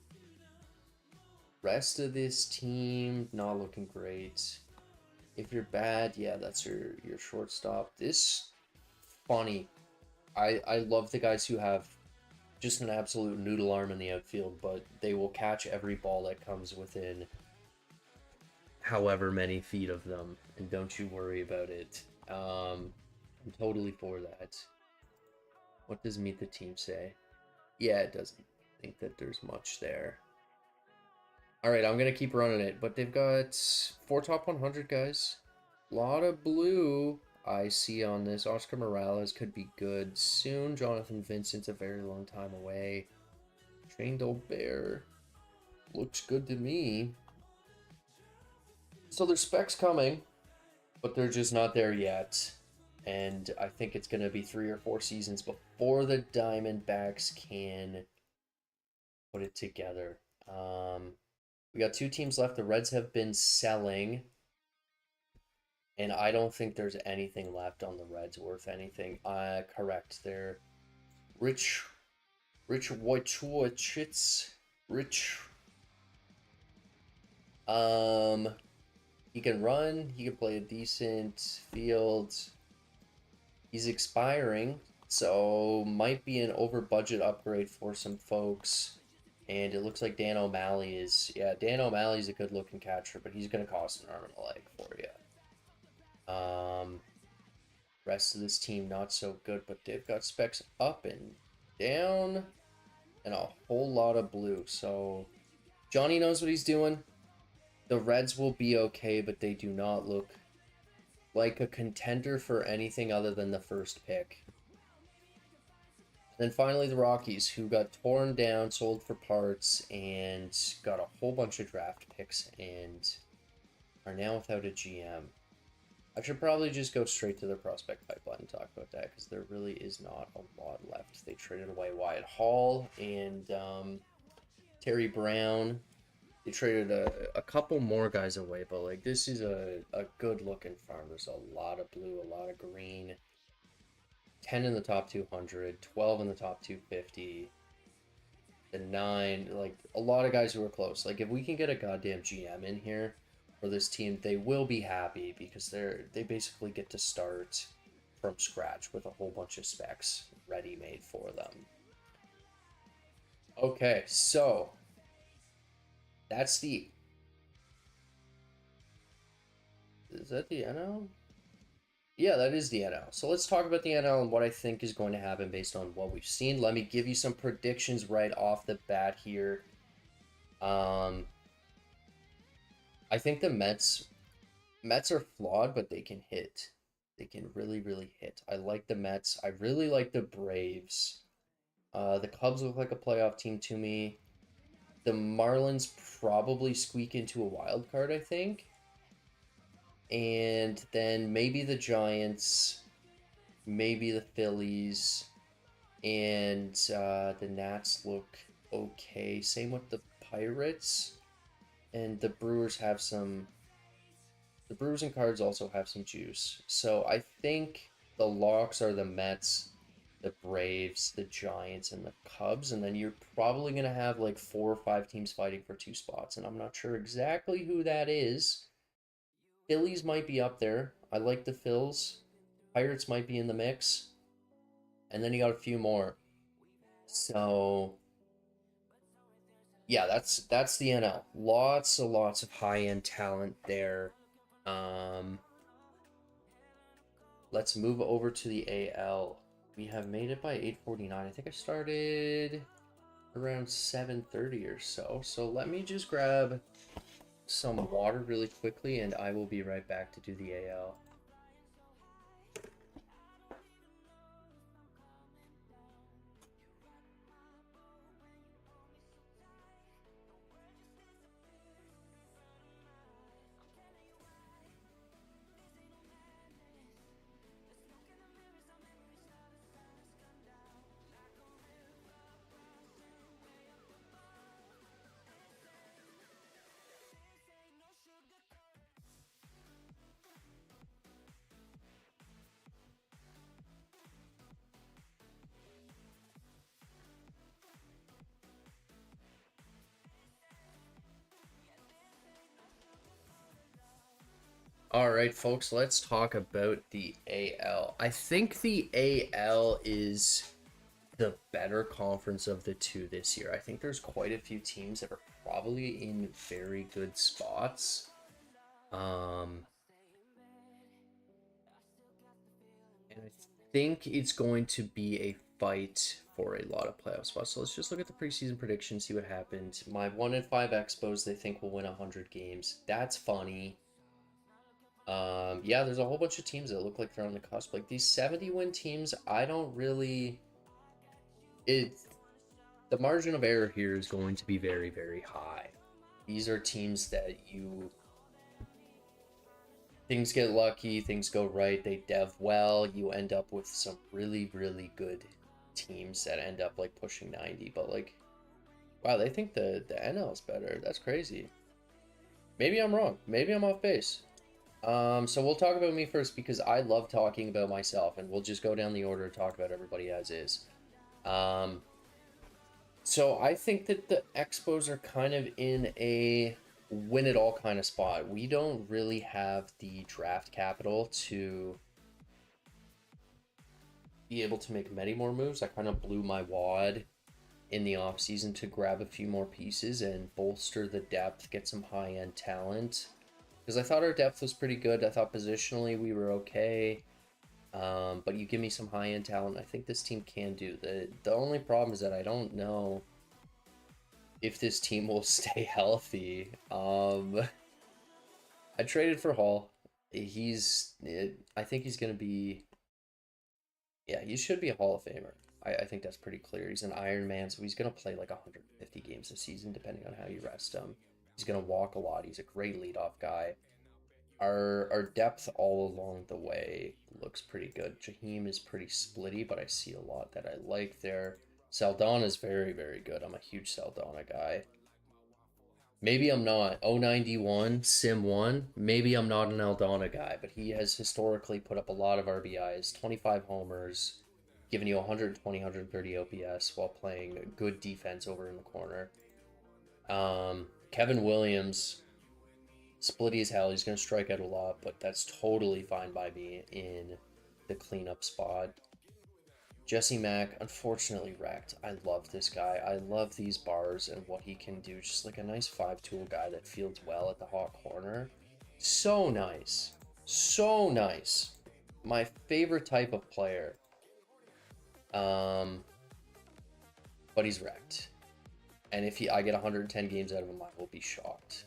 Rest of this team, not looking great. If you're bad, yeah, that's your shortstop. This, funny. I love the guys who have just an absolute noodle arm in the outfield, but they will catch every ball that comes within however many feet of them, and don't you worry about it. I'm totally for that. What does Meet the Team say? Yeah, it doesn't think that there's much there. Alright, I'm going to keep running it, but they've got 4 top 100 guys. A lot of blue I see on this. Oscar Morales could be good soon. Jonathan Vincent's a very long time away. Shane Dolbear looks good to me. So there's specs coming, but they're just not there yet. And I think it's going to be 3 or 4 seasons before the Diamondbacks can put it together. We got 2 teams left. The Reds have been selling. And I don't think there's anything left on the Reds worth anything. Correct. They're Rich Wojciechowicz. He can run. He can play a decent field. He's expiring, so might be an over-budget upgrade for some folks. And it looks like Dan O'Malley is... Yeah, Dan O'Malley's a good-looking catcher, but he's going to cost an arm and a leg for you. Rest of this team not so good, but they've got specs up and down and a whole lot of blue. So Johnny knows what he's doing. The Reds will be okay, but they do not look like a contender for anything other than the first pick. Then finally the Rockies, who got torn down, sold for parts, and got a whole bunch of draft picks and are now without a GM. I should probably just go straight to the prospect pipeline and talk about that, because there really is not a lot left. They traded away Wyatt Hall and Terry Brown. They traded a couple more guys away, but like this is a good looking farm. There's a lot of blue, a lot of green. 10 in the top 200, 12 in the top 250, the 9, like a lot of guys who are close. Like if we can get a goddamn GM in here for this team, they will be happy, because they basically get to start from scratch with a whole bunch of specs ready made for them. Okay, so that's the... Is that the NL? Yeah, that is the NL. So let's talk about the NL and what I think is going to happen based on what we've seen. Let me give you some predictions right off the bat here. I think the Mets are flawed, but they can hit. They can really, really hit. I like the Mets. I really like the Braves. The Cubs look like a playoff team to me. The Marlins probably squeak into a wild card, I think. And then maybe the Giants, maybe the Phillies, and the Nats look okay. Same with the Pirates, and the Brewers have some... The Brewers and Cards also have some juice. So I think the locks are the Mets, the Braves, the Giants, and the Cubs, and then you're probably going to have like 4 or 5 teams fighting for 2 spots, and I'm not sure exactly who that is. Phillies might be up there. I like the Phils. Pirates might be in the mix. And then you got a few more. So yeah, that's the NL. Lots and lots of high-end talent there. Let's move over to the AL. We have made it by 8:49. I think I started around 7:30 or so. So let me just grab some water really quickly, and I will be right back to do the AL. All right, folks, let's talk about the AL. I think the AL is the better conference of the two this year. I think there's quite a few teams that are probably in very good spots. And I think it's going to be a fight for a lot of playoff spots. So let's just look at the preseason predictions, see what happened. My 1-5 Expos, they think will win 100 games. That's funny. Yeah, there's a whole bunch of teams that look like they're on the cusp. Like these 70-win teams, I don't really... The margin of error here is going to be very, very high. These are teams that things get lucky, things go right, they dev well, you end up with some really, really good teams that end up like pushing 90. But like, wow, they think the NL is better. That's crazy. Maybe I'm wrong. Maybe I'm off base. So we'll talk about me first, because I love talking about myself, and we'll just go down the order and talk about everybody as is. So I think that the Expos are kind of in a win it all kind of spot. We don't really have the draft capital to be able to make many more moves. I kind of blew my wad in the offseason to grab a few more pieces and bolster the depth, get some high-end talent. Because I thought our depth was pretty good. I thought positionally we were okay. But you give me some high-end talent, I think this team can do. The only problem is that I don't know if this team will stay healthy. I traded for Hall. I think he's going to be, yeah, he should be a Hall of Famer. I think that's pretty clear. He's an Iron Man, so he's going to play like 150 games a season, depending on how you rest him. He's going to walk a lot. He's a great leadoff guy. Our depth all along the way looks pretty good. Jaheim is pretty splitty, but I see a lot that I like there. Saldana is very, very good. I'm a huge Saldana guy. Maybe I'm not. 091, Sim 1. Maybe I'm not an Aldana guy, but he has historically put up a lot of RBIs, 25 homers, giving you 120, 130 OPS while playing good defense over in the corner. Kevin Williams, splitty as hell. He's going to strike out a lot, but that's totally fine by me in the cleanup spot. Jesse Mack, unfortunately wrecked. I love this guy. I love these bars and what he can do. Just like a nice 5-tool guy that fields well at the hot corner. So nice. So nice. My favorite type of player. But he's wrecked. And if I get 110 games out of him, I will be shocked.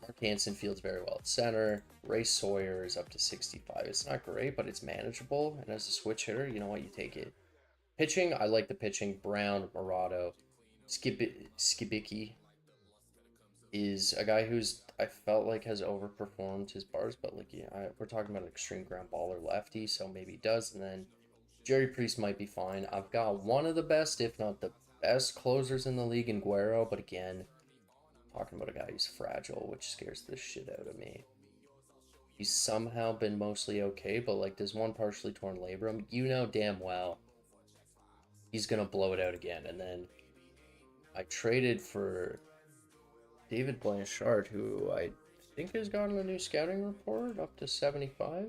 Mark Hansen fields very well at center. Ray Sawyer is up to 65. It's not great, but it's manageable. And as a switch hitter, you know what? You take it. Pitching, I like the pitching. Brown, Murado, Skibicki is a guy who's, I felt like, has overperformed his bars. But, like, yeah, we're talking about an extreme ground baller lefty, so maybe he does. And then Jerry Priest might be fine. I've got one of the best, if not the best, closers in the league in Guerrero. But, again, talking about a guy who's fragile, which scares the shit out of me. He's somehow been mostly okay, but like there's one partially torn labrum. You know damn well he's gonna blow it out again. And then I traded for David Blanchard, who I think has gotten a new scouting report up to 75.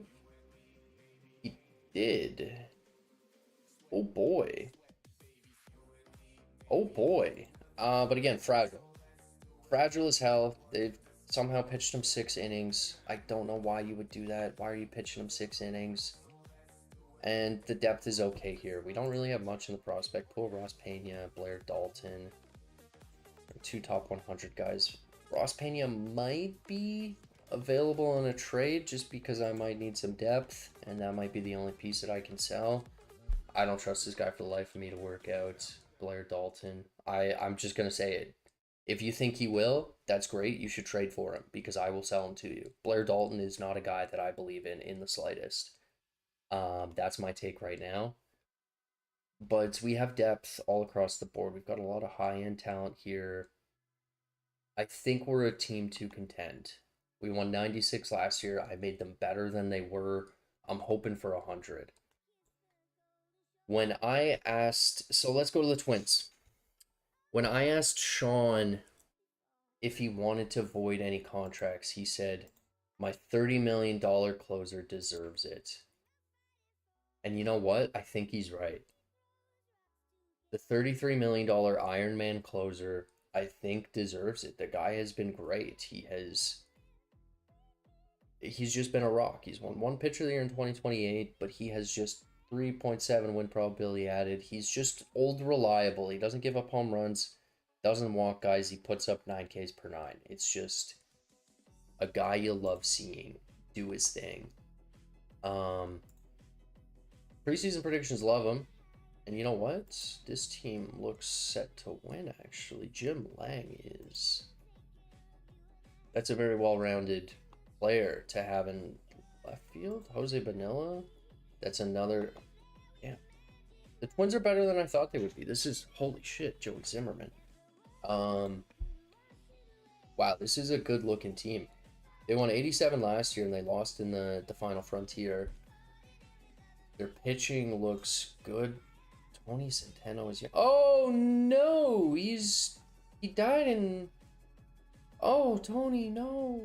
He did. Oh boy. Oh boy. But again, fragile. Fragile as hell. They've somehow pitched him 6 innings. I don't know why you would do that. Why are you pitching him 6 innings? And the depth is okay here. We don't really have much in the prospect pool. Ross Pena, Blair Dalton, 2 top 100 guys. Ross Pena might be available in a trade just because I might need some depth, and that might be the only piece that I can sell. I don't trust this guy for the life of me to work out. Blair Dalton. I'm just going to say it. If you think he will, that's great. You should trade for him because I will sell him to you. Blair Dalton is not a guy that I believe in the slightest. That's my take right now. But we have depth all across the board. We've got a lot of high-end talent here. I think we're a team to contend. We won 96 last year. I made them better than they were. I'm hoping for 100. When I asked... So let's go to the Twins. When I asked Sean if he wanted to void any contracts, he said, my $30 million closer deserves it. And you know what? I think he's right. The $33 million Iron Man closer, I think, deserves it. The guy has been great. He's just been a rock. He's won 1 pitcher of the year in 2028, but he has just 3.7 win probability added. He's just old reliable. He doesn't give up home runs, doesn't walk guys. He puts up 9 Ks per 9. It's just a guy you love seeing do his thing. Preseason predictions love him. And you know what? This team looks set to win, actually. Jim Lang is... That's a very well-rounded player to have in left field. Jose Bonilla. That's another... Yeah. The Twins are better than I thought they would be. This is... Holy shit, Joey Zimmerman. Wow, this is a good-looking team. They won 87 last year, and they lost in the Final Frontier. Their pitching looks good. Tony Centeno is young. Oh, no! He died in... Oh, Tony, no!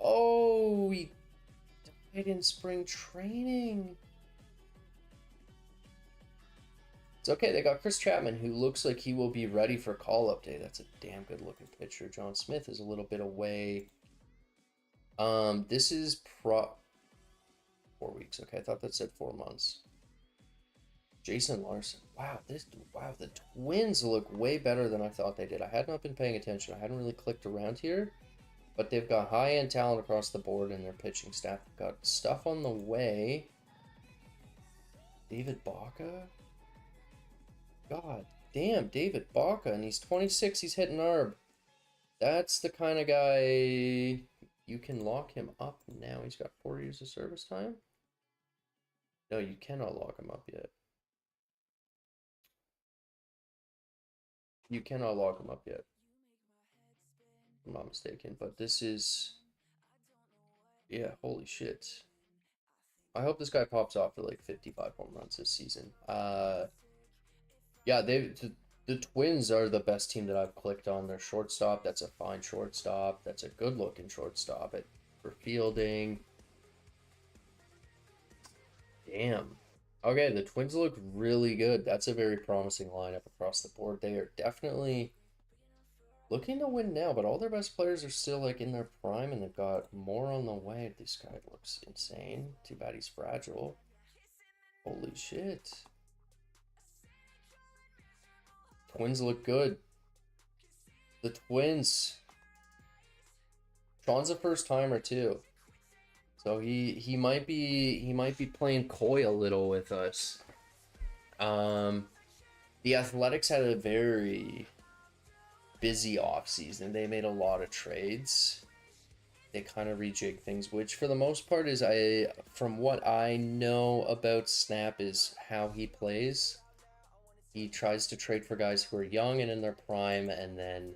Oh, he died in spring training. It's okay, they got Chris Chapman, who looks like he will be ready for call-up day. That's a damn good-looking pitcher. John Smith is a little bit away. This is pro 4 weeks. Okay, I thought that said 4 months. Jason Larson. Wow, the Twins look way better than I thought they did. I had not been paying attention. I hadn't really clicked around here, but they've got high-end talent across the board in their pitching staff. They've got stuff on the way. David Baca? God damn, David Baca, and he's 26, he's hitting ARB. That's the kind of guy you can lock him up now. He's got 4 years of service time. No, you cannot lock him up yet. You cannot lock him up yet. If I'm not mistaken, but this is... Yeah, holy shit. I hope this guy pops off for like 55 home runs this season. Yeah, the Twins are the best team that I've clicked on. Their shortstop, that's a fine shortstop. That's a good-looking shortstop for fielding. Damn. Okay, the Twins look really good. That's a very promising lineup across the board. They are definitely looking to win now, but all their best players are still like in their prime, and they've got more on the way. This guy looks insane. Too bad he's fragile. Holy shit. Twins look good. The Twins. Sean's a first timer too. So he might be playing coy a little with us. The Athletics had a very busy offseason. They made a lot of trades. They kind of rejig things, which for the most part is from what I know about Snap is how he plays. He tries to trade for guys who are young and in their prime and then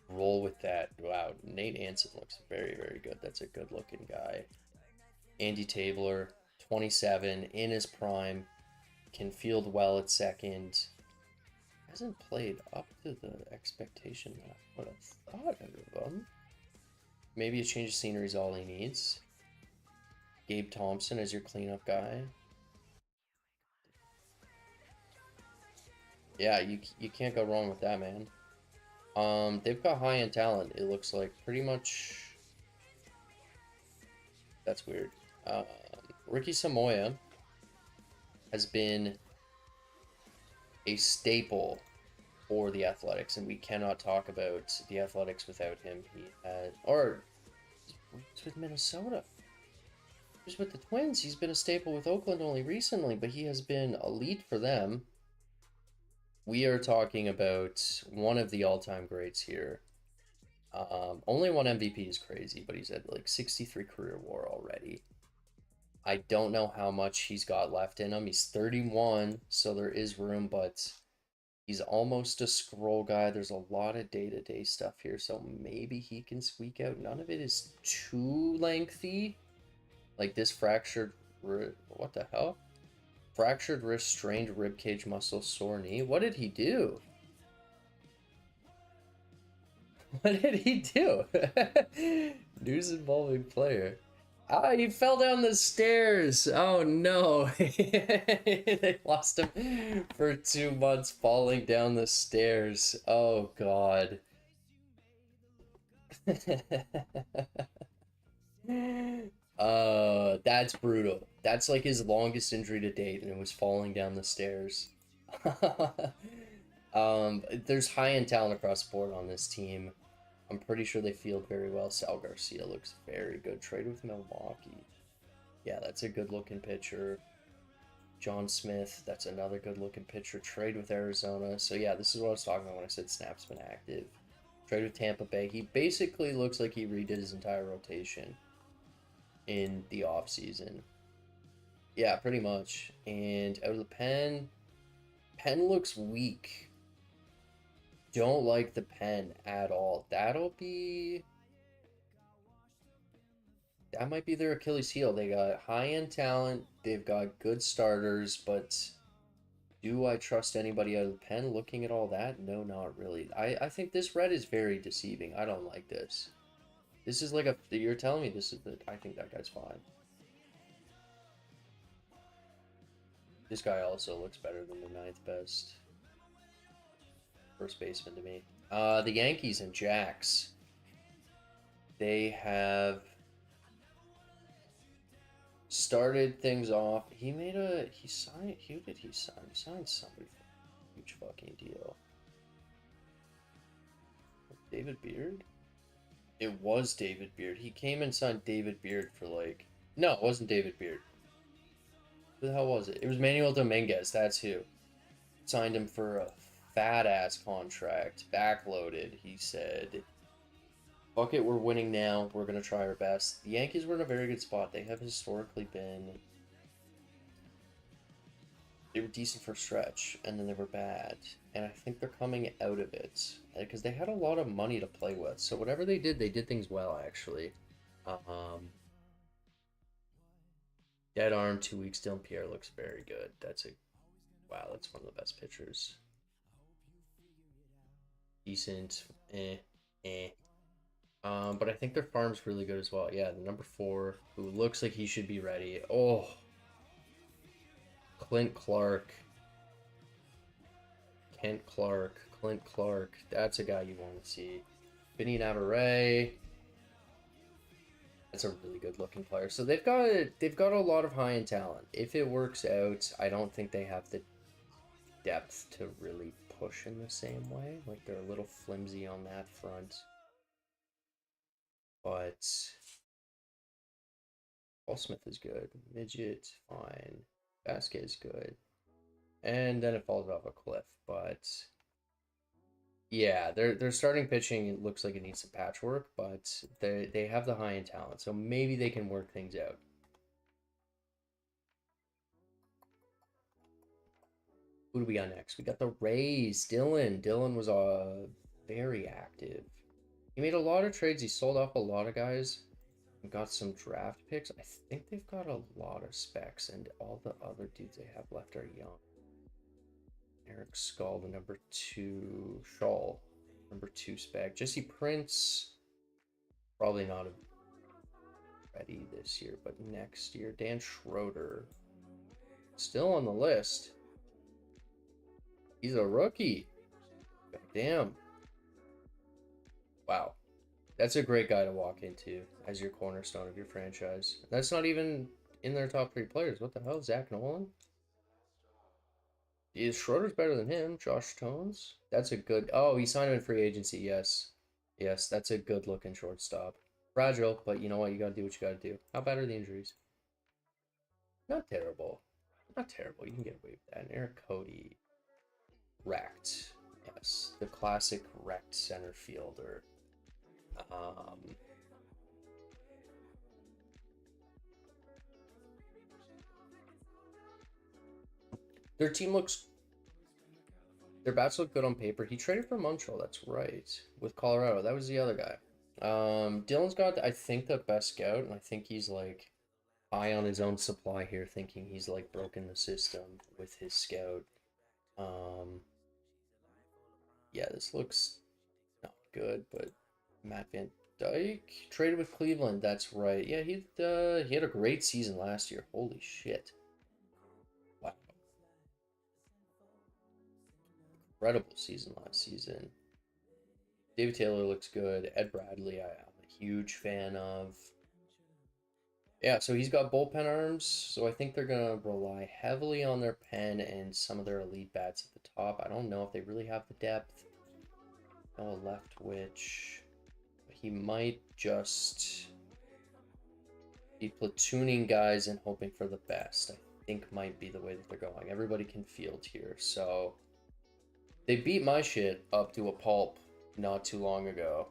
roll with that. Wow, Nate Anson looks very, very good. That's a good looking guy. Andy Tabler, 27, in his prime, can field well at second. Hasn't played up to the expectation that I would have thought of him. Maybe a change of scenery is all he needs. Gabe Thompson as your cleanup guy. Yeah, you can't go wrong with that, man. They've got high-end talent. It looks like pretty much. That's weird. Ricky Samoya has been a staple for the Athletics, and we cannot talk about the Athletics without him. He's with Minnesota. He's with the Twins. He's been a staple with Oakland only recently, but he has been a lead for them. We are talking about one of the all-time greats here. Only one MVP is crazy, but he's at like 63 career WAR already. I don't know how much he's got left in him. He's 31, so there is room, but he's almost a scroll guy. There's a lot of day-to-day stuff here, so maybe he can squeak out. None of it is too lengthy. Like this fractured... What the hell? Fractured wrist, strained ribcage muscle, sore knee. What did he do? What did he do? News involving player. Ah, he fell down the stairs. Oh no. They lost him for 2 months falling down the stairs. Oh god. That's brutal. That's like his longest injury to date, and it was falling down the stairs. There's high-end talent across the board on this team. I'm pretty sure they field very well. Sal Garcia looks very good. Trade with Milwaukee. Yeah, that's a good-looking pitcher. John Smith, that's another good-looking pitcher. Trade with Arizona. So yeah, this is what I was talking about when I said Snap's been active. Trade with Tampa Bay. He basically looks like he redid his entire rotation in the offseason. Yeah, pretty much. And out of the pen looks weak. Don't like the pen at all. That might be their Achilles heel. They got high-end talent. They've got good starters, but do I trust anybody out of the pen looking at all that? No, not really. I think this red is very deceiving. I don't like this. This is like you're telling me this is I think that guy's fine. This guy also looks better than the 9th best first baseman to me. The Yankees and Jacks. they have started things off. He signed, who did he sign? He signed somebody for a huge fucking deal. David Beard? It was David Beard. He came and signed David Beard for like, no, it wasn't David Beard. Who the hell was it? It was Manuel Dominguez. That's who. Signed him for a fat ass contract, backloaded. He said, fuck it, we're winning now. We're going to try our best. The Yankees were in a very good spot. They have historically been. They were decent for a stretch, and then they were bad. And I think they're coming out of it because they had a lot of money to play with. So whatever they did things well, actually. Dead arm, 2 weeks. Dylan Pierre looks very good. Wow, that's one of the best pitchers. Decent, but I think their farm's really good as well. Yeah, the number 4, who looks like he should be ready. Oh, Clint Clark. Clint Clark. That's a guy you want to see. Vinny Navarre. That's a really good looking player. So they've got a lot of high-end talent. If it works out, I don't think they have the depth to really push in the same way. Like, they're a little flimsy on that front. But Paul Smith is good. Midget, fine. Vasquez, good. And then it falls off a cliff. But yeah, their starting pitching, it looks like it needs some patchwork, but they have the high-end talent, so maybe they can work things out. Who do we got next? We got the Rays. Dylan. Dylan was very active. He made a lot of trades. He sold off a lot of guys and got some draft picks. I think they've got a lot of specs, and all the other dudes they have left are young. Eric Skull, the number 2. Shaw, number 2 spec. Jesse Prince, probably not ready this year, but next year. Dan Schroeder, still on the list. He's a rookie. God damn. Wow. That's a great guy to walk into as your cornerstone of your franchise. That's not even in their top 3 players. What the hell? Zach Nolan? Is Schroeder's better than him? Josh Tones? That's a good... Oh, he signed him in free agency, yes. Yes, that's a good-looking shortstop. Fragile, but you know what? You gotta do what you gotta do. How bad are the injuries? Not terrible. Not terrible. You can get away with that. And Eric Cody. Wrecked. Yes. The classic wrecked center fielder. Their team looks... Their bats look good on paper. He traded for Montreal, that's right. With Colorado. That was the other guy. Dylan's got, I think, the best scout, and I think he's, like, high on his own supply here, thinking he's, like, broken the system with his scout. Yeah, this looks not good, but Matt Van Dyke traded with Cleveland. That's right. Yeah, he had a great season last year. Holy shit! Wow, incredible season last season. David Taylor looks good. Ed Bradley, I'm a huge fan of. Yeah, so he's got bullpen arms. So I think they're gonna rely heavily on their pen and some of their elite bats at the top. I don't know if they really have the depth. Noah Leftwich. He might just be platooning guys and hoping for the best. I think might be the way that they're going. Everybody can field here. So they beat my shit up to a pulp not too long ago.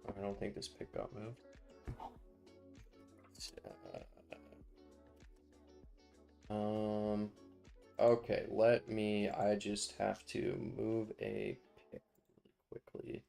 I don't think this pick got moved. Okay, I just have to move a pick really quickly.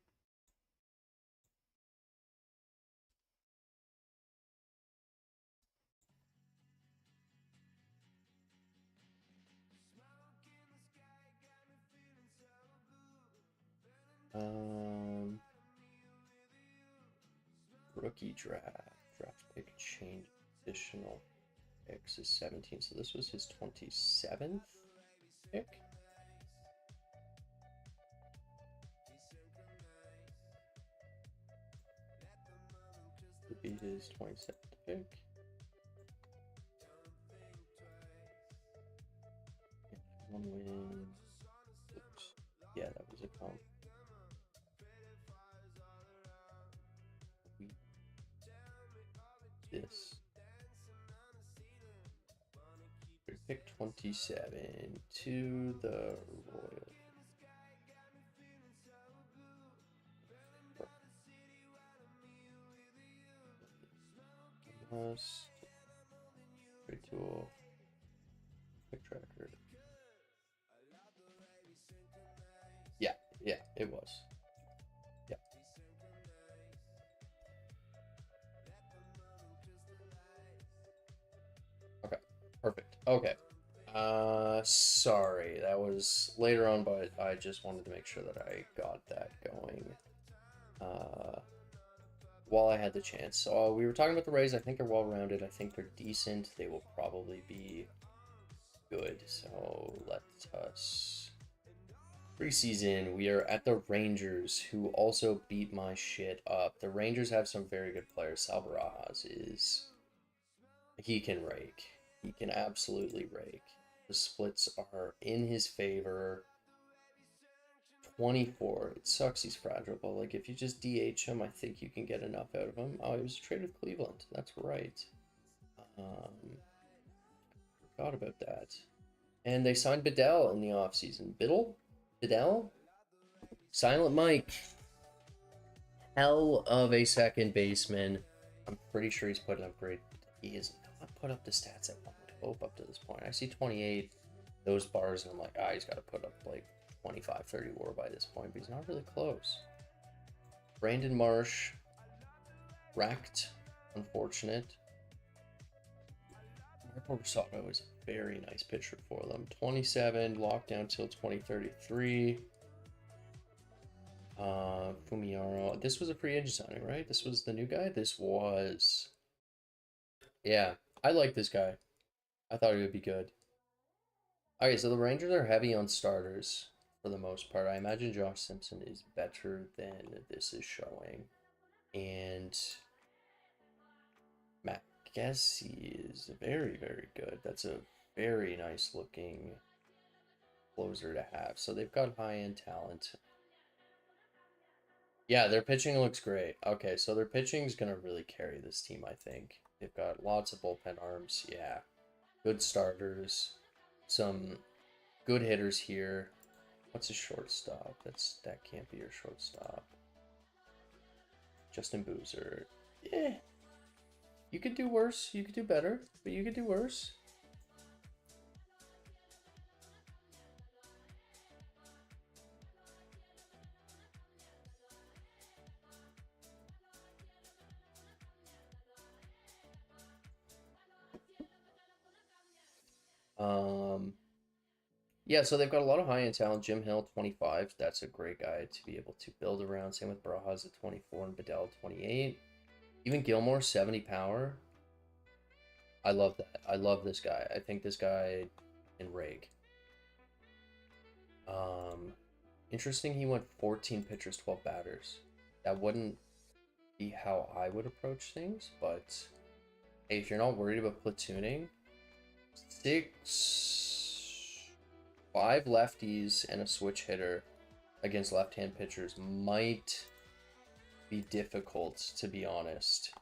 Rookie draft pick change, additional picks is 17, so this was his 27th pick. Would be his 27th pick. One win. Oops. Yeah, that was a comp. This. Pick 27 to the Royal. Trade tool. Pick tracker. Yeah, it was. Yeah. Okay, perfect. Okay. Sorry, that was later on, but I just wanted to make sure that I got that going. While I had the chance. So we were talking about the Rays. I think they're well-rounded. I think they're decent. They will probably be good. So let us... Preseason, we are at the Rangers, who also beat my shit up. The Rangers have some very good players. Sal Barajas is... He can rake. He can absolutely rake. The splits are in his favor. 24. It sucks he's fragile, but like if you just DH him, I think you can get enough out of him. Oh, he was traded to Cleveland. That's right. Forgot about that. And they signed Bedell in the offseason. Bedell? Silent Mike. Hell of a second baseman. I'm pretty sure he's putting up great. He has not put up the stats I would hope up to this point. I see 28, those bars, and I'm like, he's got to put up like 25, 30 WAR by this point, but he's not really close. Brandon Marsh, wrecked, unfortunate. Marco Rosado is a very nice pitcher for them. 27, locked down till 2033. Fumiaro. This was a free agent signing, right? This was the new guy? This was... Yeah, I like this guy. I thought he would be good. Okay, so the Rangers are heavy on starters for the most part. I imagine Josh Simpson is better than this is showing. And Matt Gessie is very, very good. That's a very nice looking closer to have. So they've got high-end talent. Yeah, their pitching looks great. Okay, so their pitching is going to really carry this team, I think. They've got lots of bullpen arms. Yeah, good starters. Some good hitters here. What's a shortstop? That can't be your shortstop. Justin Boozer. Yeah. You could do worse. You could do better, but you could do worse. Yeah, so they've got a lot of high-end talent. Jim Hill, 25. That's a great guy to be able to build around. Same with Barajas at 24 and Bedell, 28. Even Gilmore, 70 power. I love that. I love this guy. I think this guy can rake. Interesting he went 14 pitchers, 12 batters. That wouldn't be how I would approach things, but hey, if you're not worried about platooning, 5 lefties and a switch hitter against left-hand pitchers might be difficult, to be honest.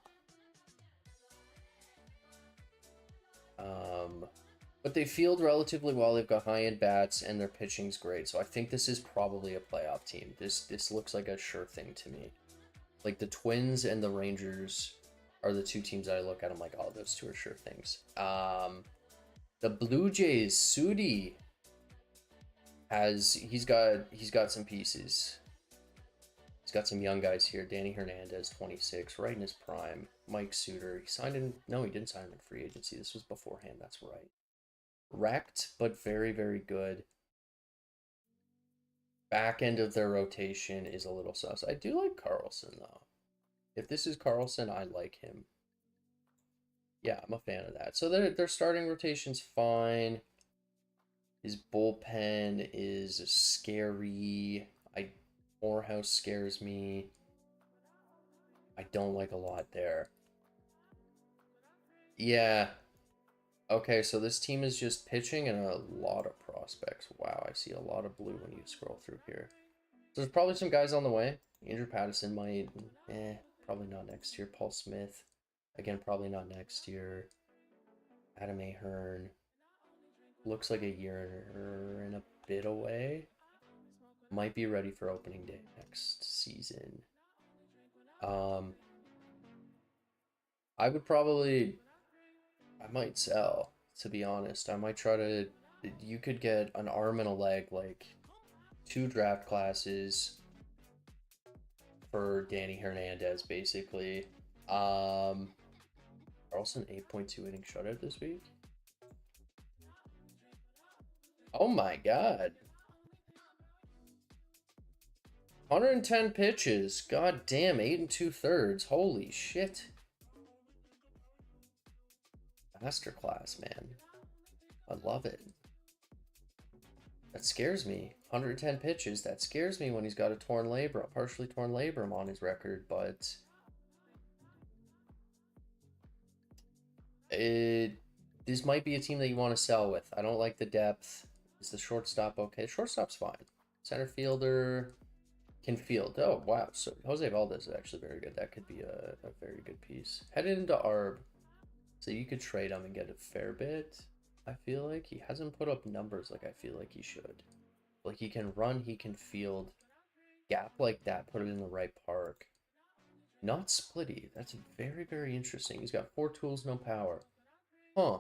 But they field relatively well. They've got high-end bats, and their pitching's great. So I think this is probably a playoff team. This looks like a sure thing to me. Like the Twins and the Rangers are the two teams that I look at. I'm like, oh, those two are sure things. The Blue Jays, Sudi he's got some pieces. He's got some young guys here. Danny Hernandez, 26, right in his prime. Mike Suter, he signed in. No, he didn't sign him in free agency. This was beforehand. That's right. Wrecked, but very, very good. Back end of their rotation is a little sus. I do like Carlson, though. If this is Carlson, I like him. Yeah, I'm a fan of that. So their starting rotation's fine. His bullpen is scary. Morehouse scares me. I don't like a lot there. Yeah. Okay, so this team is just pitching and a lot of prospects. Wow, I see a lot of blue when you scroll through here. So there's probably some guys on the way. Andrew Pattison might, probably not next year. Paul Smith, again, probably not next year. Adam Ahern, looks like a year and a bit away. Might be ready for opening day next season. I would probably, I might sell, to be honest. I might try to, you could get an arm and a leg, like 2 draft classes for Danny Hernandez, basically. Carlson 8.2 inning shutout this week. Oh my god. 110 pitches. God damn, 8 2/3. Holy shit. Masterclass, man. I love it. That scares me. 110 pitches. That scares me when he's got a partially torn labrum on his record, but this might be a team that you want to sell with. I don't like the depth. Is the shortstop okay? Shortstop's fine. Center fielder can field. Oh, wow. So Jose Valdez is actually very good. That could be a very good piece. Headed into ARB. So you could trade him and get a fair bit. I feel like he hasn't put up numbers like I feel like he should. Like he can run, he can field. Gap like that, put it in the right park. Not splitty. That's very, very interesting. He's got 4 tools, no power. Huh.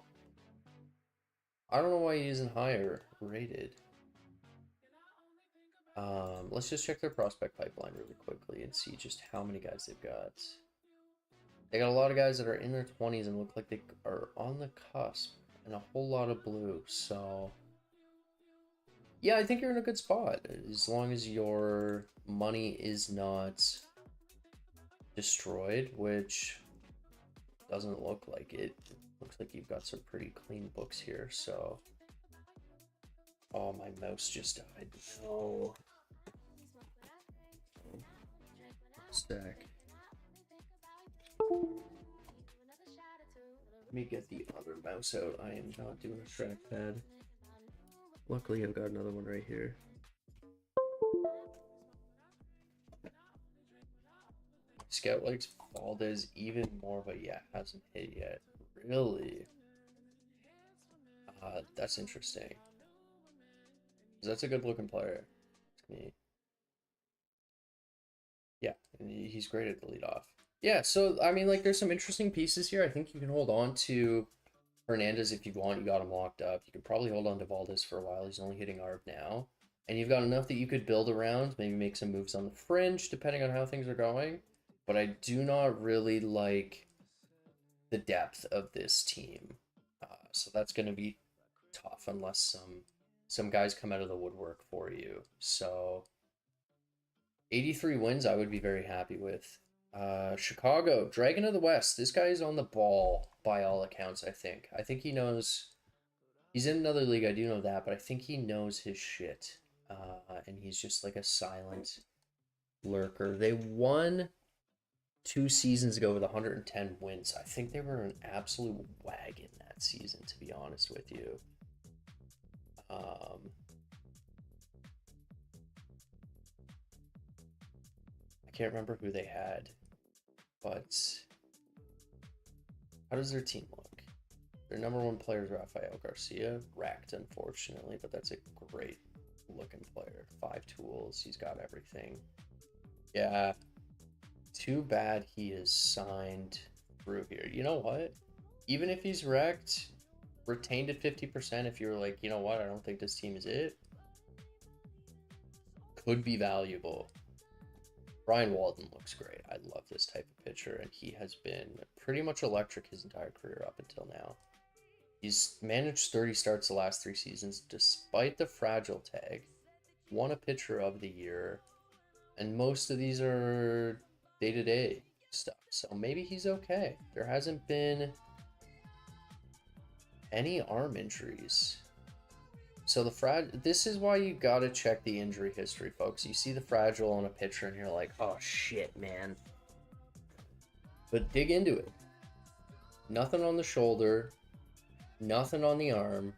I don't know why he isn't higher rated. Let's just check their prospect pipeline really quickly and see just how many guys they've got. They got a lot of guys that are in their 20s and look like they are on the cusp, and a whole lot of blue. So yeah, I think you're in a good spot as long as your money is not destroyed, which doesn't look like it. It looks like you've got some pretty clean books here. So oh, my mouse just died. No. Stack. Let me get the other mouse out. I am not doing a trackpad. Luckily, I've got another one right here. Scout likes Valdez even more, but yeah, hasn't hit yet. Really? That's interesting. That's a good looking player. Yeah, and he's great at the leadoff. Yeah, so I mean, like, there's some interesting pieces here. I think you can hold on to Hernandez if you want. You got him locked up. You can probably hold on to Valdez for a while. He's only hitting ARB now. And you've got enough that you could build around, maybe make some moves on the fringe, depending on how things are going. But I do not really like the depth of this team. So that's going to be tough unless some guys come out of the woodwork for you. So 83 wins I would be very happy with. Chicago, Dragon of the West. This guy is on the ball by all accounts, I think. I think he knows. He's in another league, I do know that, but I think he knows his shit. And he's just like a silent lurker. They won 2 seasons ago with 110 wins. I think they were an absolute wagon that season, to be honest with you. I can't remember who they had, but how does their team look? Their number 1 player is Rafael Garcia, wrecked unfortunately, but that's a great looking player. 5 tools, he's got everything. Yeah, too bad he is signed through here. You know what? Even if he's wrecked, retained at 50%, if you're like, you know what, I don't think this team is it, could be valuable. Brian Walden looks great. I love this type of pitcher, and he has been pretty much electric his entire career up until now. He's managed 30 starts the last 3 seasons, despite the fragile tag. Won a pitcher of the year, and most of these are day-to-day stuff. So maybe he's okay. There hasn't been Any arm injuries? So this is why you gotta check the injury history, folks. You see the fragile on a pitcher and you're like, oh shit, man. But dig into it. Nothing on the shoulder, nothing on the arm,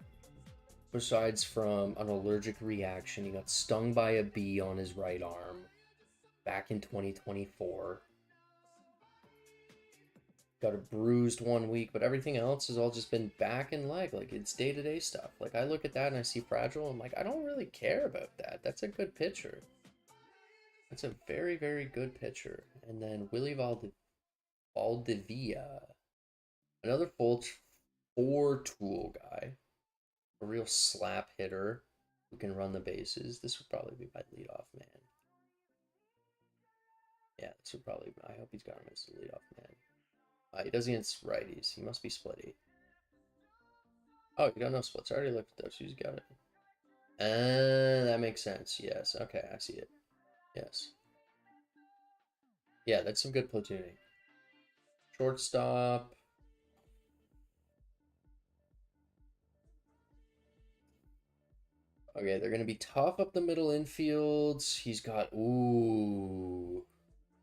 besides from an allergic reaction. He got stung by a bee on his right arm back in 2024. Got a bruised 1 week, but everything else has all just been back and leg. Like, it's day-to-day stuff. Like, I look at that and I see fragile, I'm like, I don't really care about that. That's a good pitcher. That's a very, very good pitcher. And then Willie Valdivia, another four-tool guy, a real slap hitter who can run the bases. This would probably be my leadoff man. Yeah, this would probably. I hope he's got him as the leadoff man. He does against righties. He must be splitty. Oh, you got no splits. I already looked at those. He's got it. That makes sense. Yes. Okay, I see it. Yes. Yeah, that's some good platooning. Shortstop. Okay, they're going to be tough up the middle infields. He's got... Ooh...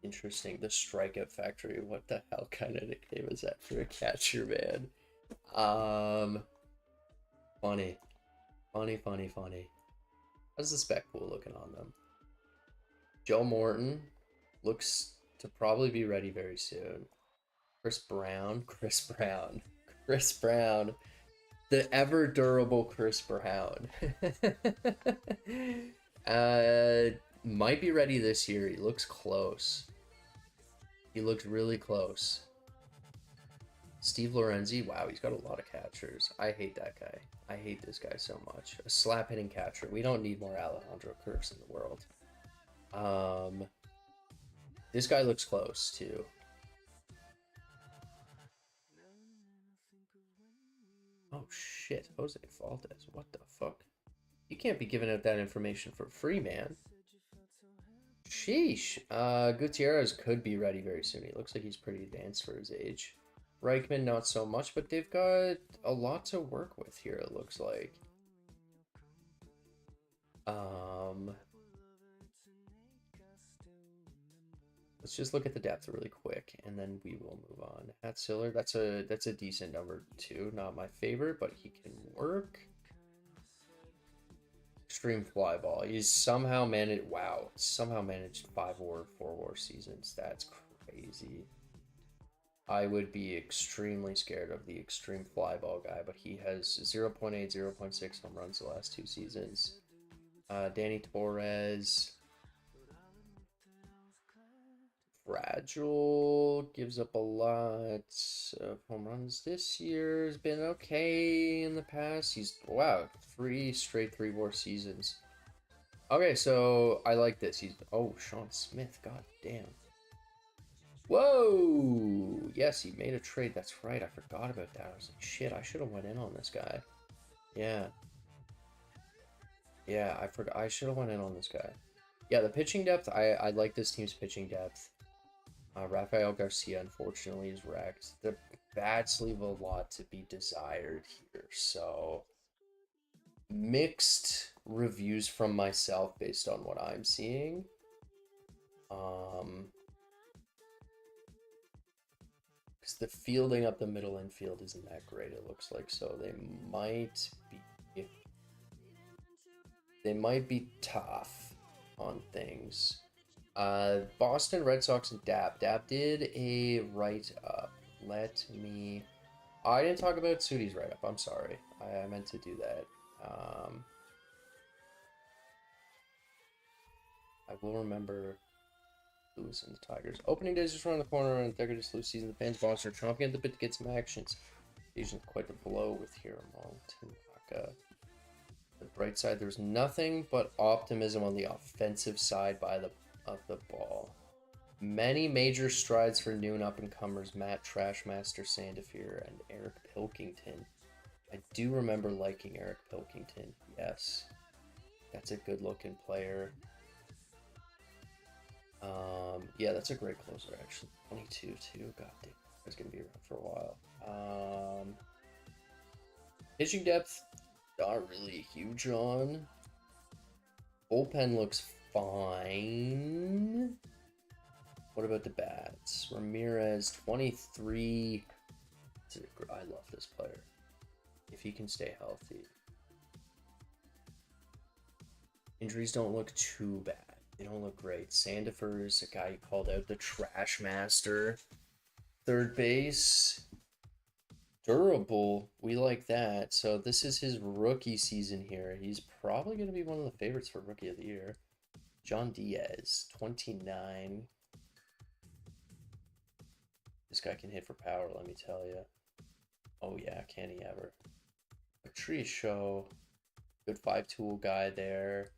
Interesting. The Strikeout Factory. What the hell kind of nickname is that for a catcher, man? Funny. How's the spec pool looking on them? Joe Morton looks to probably be ready very soon. Chris Brown. The ever durable Chris Brown. Might be ready this year. He looks close. He looked really close. Steve Lorenzi. Wow, he's got a lot of catchers. I hate that guy. I hate this guy so much. A slap-hitting catcher. We don't need more Alejandro Kirks in the world. This guy looks close, too. Oh, shit. Jose Valdez. What the fuck? You can't be giving out that information for free, man. Sheesh. Gutierrez could be ready very soon. He looks like he's pretty advanced for his age. Reichman, not so much, but they've got a lot to work with here, it looks like. Let's just look at the depth really quick, and then we will move on. Hatziller, that's a decent number too. Not my favorite, but he can work. Extreme fly ball. He's somehow managed. Wow, somehow managed 5-WAR, 4-WAR seasons. That's crazy. I would be extremely scared of the extreme fly ball guy, but he has 0.8, 0.6 home runs the last 2 seasons. Danny Torres. Fragile, gives up a lot of home runs this year. Has been okay in the past. He's, wow, 3 straight 3-WAR seasons. Okay, so I like this. He's, oh, Sean Smith, god damn. Whoa! Yes, he made a trade. That's right. I forgot about that. I was like, shit, I should have went in on this guy. Yeah. Yeah, I forgot. I should have went in on this guy. Yeah, the pitching depth, I like this team's pitching depth. Rafael Garcia, unfortunately, is wrecked. The bats leave a lot to be desired here, so mixed reviews from myself based on what I'm seeing. Because the fielding up the middle infield isn't that great, it looks like, so they might be tough on things. Boston Red Sox and Dap. Dap did a write-up. Let me... Oh, I didn't talk about Sudi's write-up. I'm sorry. I meant to do that. I will remember Lewis and the Tigers. Opening day is just around the corner, and they're going to lose season. The fans Boston are chomping at the bit to get some actions. Asian's quite a blow with Hiramon Tanaka. The bright side, there's nothing but optimism on the offensive side of the ball. Many major strides for new and up-and-comers Matt Trashmaster Sandifer and Eric Pilkington. I do remember liking Eric Pilkington. Yes. That's a good-looking player. Yeah, that's a great closer, actually. 22, too. God damn. He's going to be around for a while. Pitching depth, not really huge on. Bullpen looks fine. What about the bats? Ramirez, 23. I love this player. If he can stay healthy. Injuries don't look too bad. They don't look great. Sandifer's a guy you called out, the trash master. Third base. Durable. We like that. So this is his rookie season here. He's probably going to be one of the favorites for Rookie of the Year. John Diaz, 29. This guy can hit for power, let me tell you. Oh yeah, can he ever? Patricio. Good 5-tool guy there.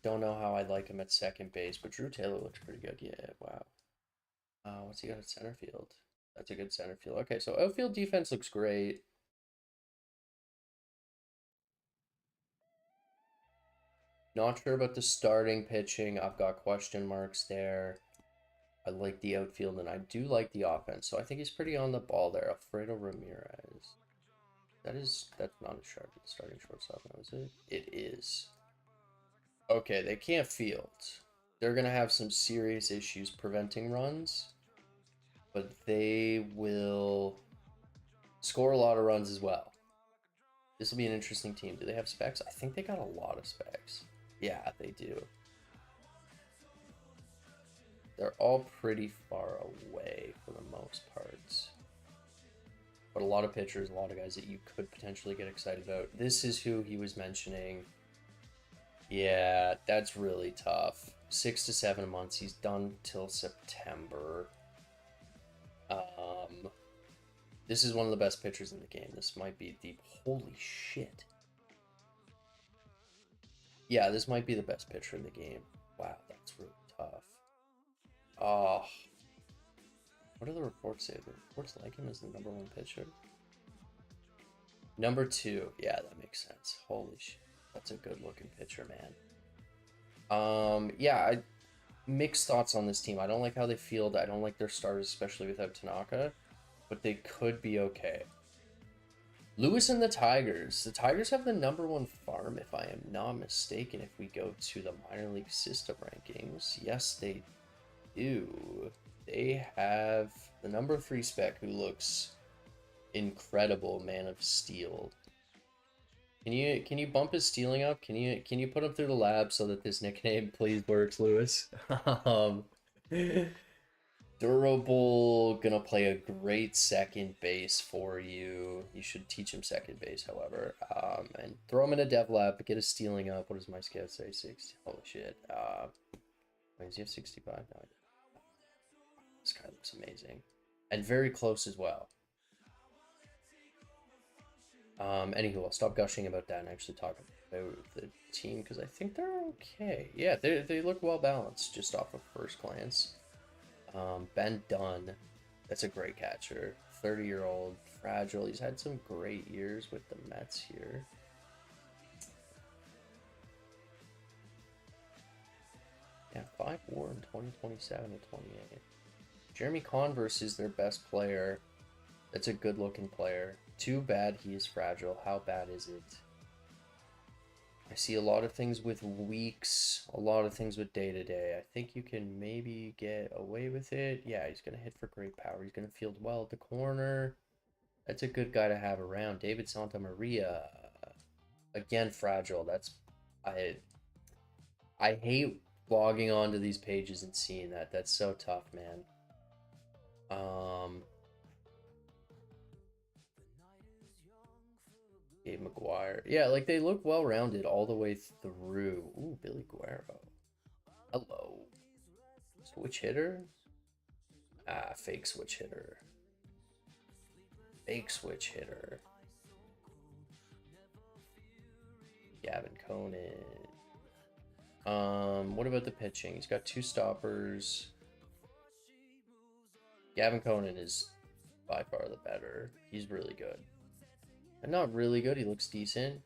Don't know how I like him at second base, but Drew Taylor looks pretty good. Yeah, wow. What's he got at center field? That's a good center field. Okay, so outfield defense looks great. Not sure about the starting pitching. I've got question marks there. I like the outfield, and I do like the offense. So I think he's pretty on the ball there. Alfredo Ramirez. That's not a starting shortstop now, is it? It is. Okay, they can't field. They're going to have some serious issues preventing runs, but they will score a lot of runs as well. This will be an interesting team. Do they have specs? I think they got a lot of specs. Yeah, they do. They're all pretty far away for the most part. But a lot of pitchers, a lot of guys that you could potentially get excited about. This is who he was mentioning. Yeah, that's really tough. 6 to 7 months. He's done till September. This is one of the best pitchers in the game. This might be the... Holy shit. Yeah, this might be the best pitcher in the game. Wow, that's really tough. Oh. What do the reports say? The reports like him as the #1 pitcher? Number 2. Yeah, that makes sense. Holy shit. That's a good-looking pitcher, man. Yeah, mixed thoughts on this team. I don't like how they field. I don't like their starters, especially without Tanaka. But they could be okay. Lewis and the Tigers. The Tigers have the #1 farm, if I am not mistaken, if we go to the minor league system rankings. Yes, they do. They have the #3 spec, who looks incredible, Man of Steel. Can you bump his stealing up? Can you put him through the lab so that this nickname please works, Lewis? Durable, gonna play a great second base for you. You should teach him second base, however. And throw him in a dev lab, but get his stealing up. What does my scout say? 60. Holy shit. Does he have 65? No. This guy looks amazing. And very close as well. Anywho, I'll stop gushing about that and actually talk about the team, because I think they're okay. Yeah, they look well balanced just off of first glance. Ben Dunn, that's a great catcher. 30-year-old, fragile. He's had some great years with the Mets here. Yeah, 5 WAR in 2027 to 28. Jeremy Converse is their best player. That's a good-looking player. Too bad he is fragile. How bad is it? I see a lot of things with weeks, a lot of things with day-to-day. I think you can maybe get away with it. Yeah, he's going to hit for great power. He's going to field well at the corner. That's a good guy to have around. David Santa Maria. Again, fragile. That's... I hate logging onto these pages and seeing that. That's so tough, man. Gabe McGuire. Yeah, like, they look well-rounded all the way through. Ooh, Billy Guerrero. Hello. Switch hitter? Ah, fake switch hitter. Fake switch hitter. Gavin Conan. What about the pitching? He's got 2 stoppers. Gavin Conan is by far the better. He's really good. And not really good, he looks decent.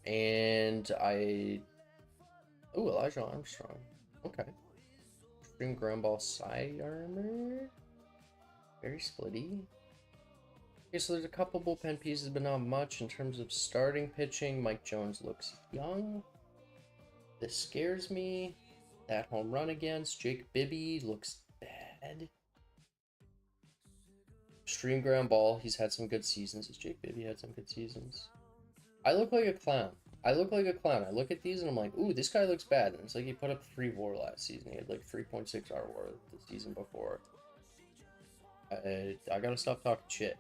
And ooh, Elijah Armstrong. Okay. Extreme ground ball side armor. Very splitty. Okay, so there's a couple bullpen pieces, but not much in terms of starting pitching. Mike Jones looks young. This scares me. That home run against Jake Bibby looks bad. Stream ground ball. He's had some good seasons. Has Jake Bibby had some good seasons? I look like a clown. I look like a clown. I look at these and I'm like, ooh, this guy looks bad. And it's like he put up 3 WAR last season. He had like 3.6 R WAR the season before. I gotta stop talking shit.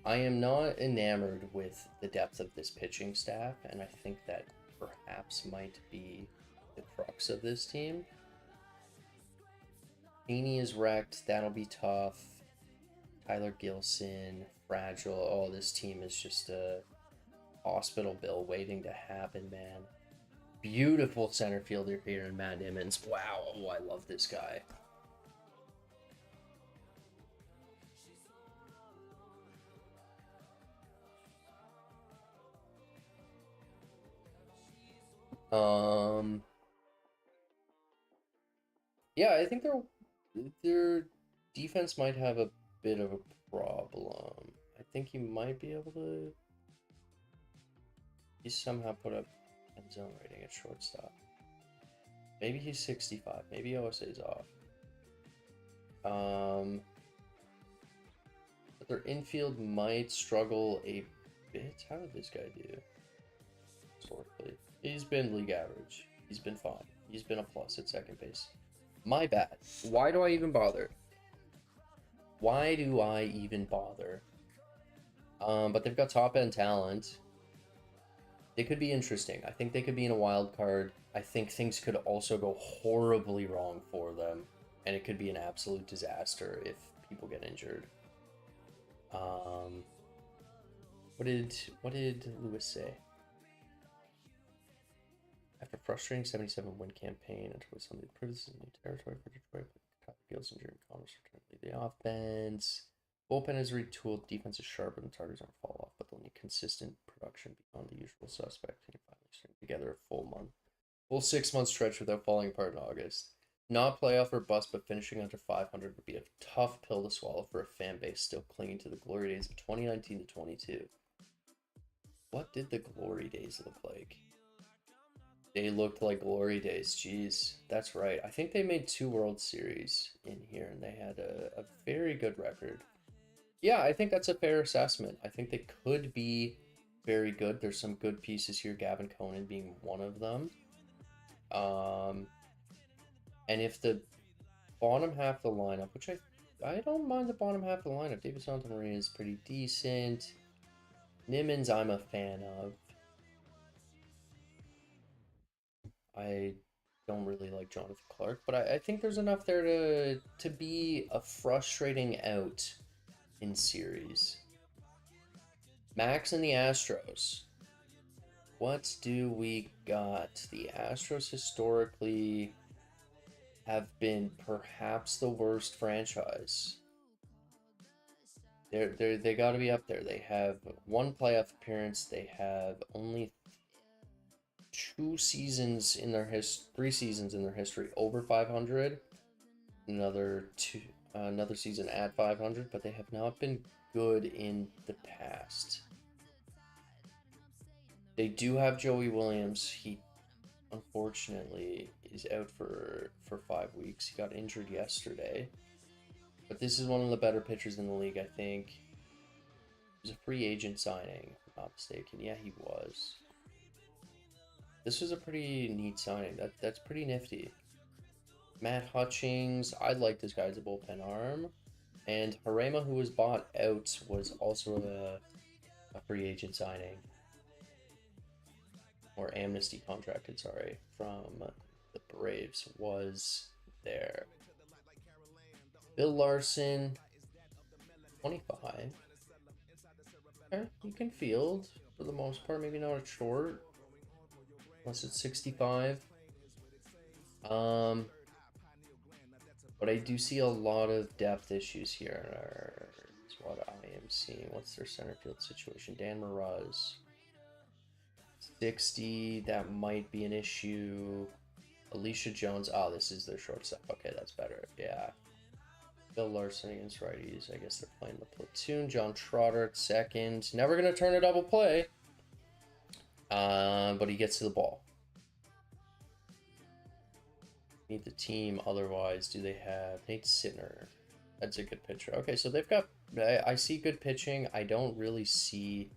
I am not enamored with the depth of this pitching staff, and I think that perhaps might be the crux of this team. Heaney is wrecked. That'll be tough. Tyler Gilson, fragile. Oh, this team is just a hospital bill waiting to happen, man. Beautiful center fielder here in Matt Emmons. Wow, oh, I love this guy. Yeah, I think their defense might have a bit of a problem. I think he might be able to. He somehow put up end zone rating at shortstop. Maybe he's 65. Maybe OSA's off. But their infield might struggle a bit. How did this guy do? Historically, he's been league average. He's been fine. He's been a plus at second base. My bad. Why do I even bother? Why do I even bother? But they've got top end talent. They could be interesting. I think they could be in a wild card. I think things could also go horribly wrong for them, and it could be an absolute disaster if people get injured. What did Lewis say? After frustrating 77-win campaign, and towards something to prove this is new territory for Detroit, but Gilson during Commerce return to the offense. Bullpen is retooled, defense is sharp, and the targets aren't fall off, but they'll need consistent production beyond the usual suspect. And finally string together a full 6-month stretch without falling apart in August. Not playoff or bust, but finishing under 500 would be a tough pill to swallow for a fan base still clinging to the glory days of 2019 to 22. What did the glory days look like? They looked like glory days. Jeez, that's right. I think they made 2 World Series in here, and they had a very good record. Yeah, I think that's a fair assessment. I think they could be very good. There's some good pieces here, Gavin Conan being one of them. And if the bottom half of the lineup, which I don't mind the bottom half of the lineup. David Santamaria is pretty decent. Nimmons I'm a fan of. I don't really like Jonathan Clark, but I think there's enough there to be a frustrating out in series. Max and the Astros. What do we got? The Astros historically have been perhaps the worst franchise. They got to be up there. They have 1 playoff appearance. They have only 3 seasons in their history over 500. Another season at 500, but they have not been good in the past. They do have Joey Williams. He unfortunately is out for 5 weeks. He got injured yesterday. But this is one of the better pitchers in the league, I think. He was a free agent signing, if I'm not mistaken. Yeah, he was. This was a pretty neat signing. That's pretty nifty. Matt Hutchings, I like this guy as a bullpen arm. And Harema, who was bought out, was also a free agent signing. Or amnesty contracted, sorry, from the Braves was there. Bill Larson, 25. Okay, he can field for the most part, maybe not a short. Unless it's 65. But I do see a lot of depth issues here. Is what I am seeing. What's their center field situation? Dan Mraz. 60, that might be an issue. Alicia Jones. Oh, this is their shortstop. Okay, that's better. Yeah. Bill Larson against righties. I guess they're playing the platoon. John Trotter at second. Never going to turn a double play. But he gets to the ball. Need the team. Otherwise, do they have Nate Sittner? That's a good pitcher. Okay, so they've got... I see good pitching. I don't really see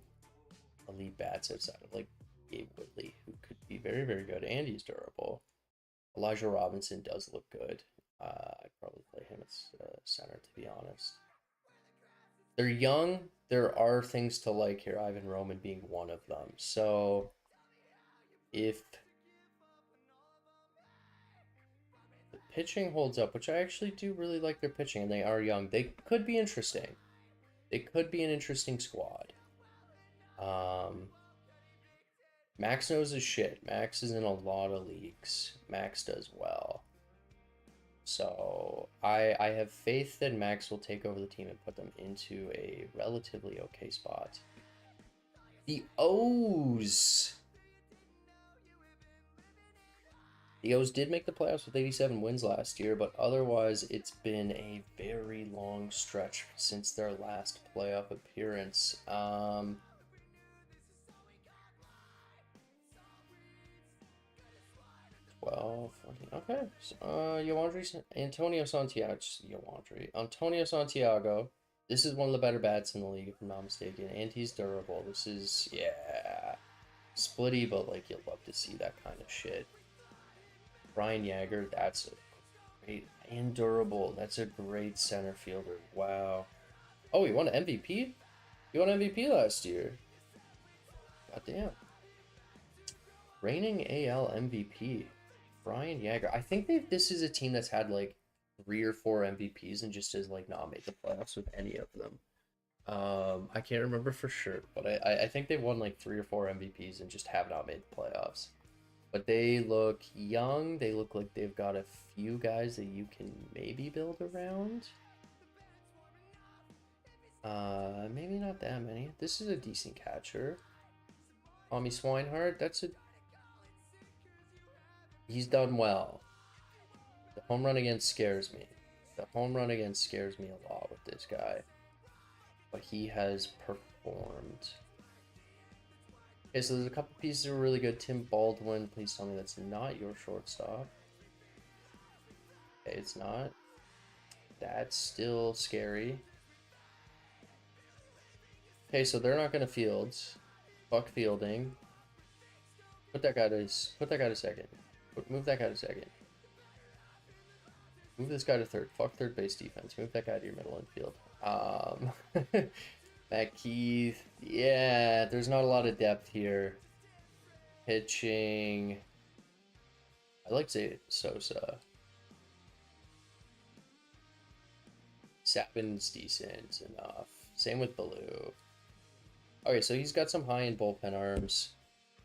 elite bats outside of, like, Gabe Whitley, who could be very, very good. And he's durable. Elijah Robinson does look good. I'd probably play him at center, to be honest. They're young. There are things to like here, Ivan Roman being one of them. So, if the pitching holds up, which I actually do really like their pitching, and they are young, they could be interesting. They could be an interesting squad. Max knows his shit. Max is in a lot of leagues. Max does well. So I have faith that Max will take over the team and put them into a relatively okay spot. The O's. The O's did make the playoffs with 87 wins last year, but otherwise it's been a very long stretch since their last playoff appearance. 12, 14, okay. So, Antonio Santiago. This is one of the better bats in the league, if I'm not mistaken, and he's durable. This is, yeah, splitty, but, like, you'd love to see that kind of shit. Brian Yeager, that's a great, and durable. That's a great center fielder. Wow. Oh, he won an MVP? He won MVP last year. Goddamn. Reigning AL MVP. Brian Yeager. I think this is a team that's had like 3 or 4 MVPs and just has like not made the playoffs with any of them. I can't remember for sure, but I think they've won like 3 or 4 MVPs and just have not made the playoffs. But they look young. They look like they've got a few guys that you can maybe build around. Maybe not that many. This is a decent catcher. Tommy Swinehart, he's done well. The home run against scares me. The home run against scares me a lot with this guy. But he has performed. Okay, so there's a couple pieces that are really good. Tim Baldwin, please tell me that's not your shortstop. Okay, it's not. That's still scary. Okay, so they're not gonna field. Fuck fielding. Put that guy to second. Move that guy to second. Move this guy to third. Fuck third base defense. Move that guy to your middle infield. Matt Keith. Yeah, there's not a lot of depth here. Pitching. I like Zay Sosa. Sapin's decent enough. Same with Baloo. Okay, so he's got some high-end bullpen arms.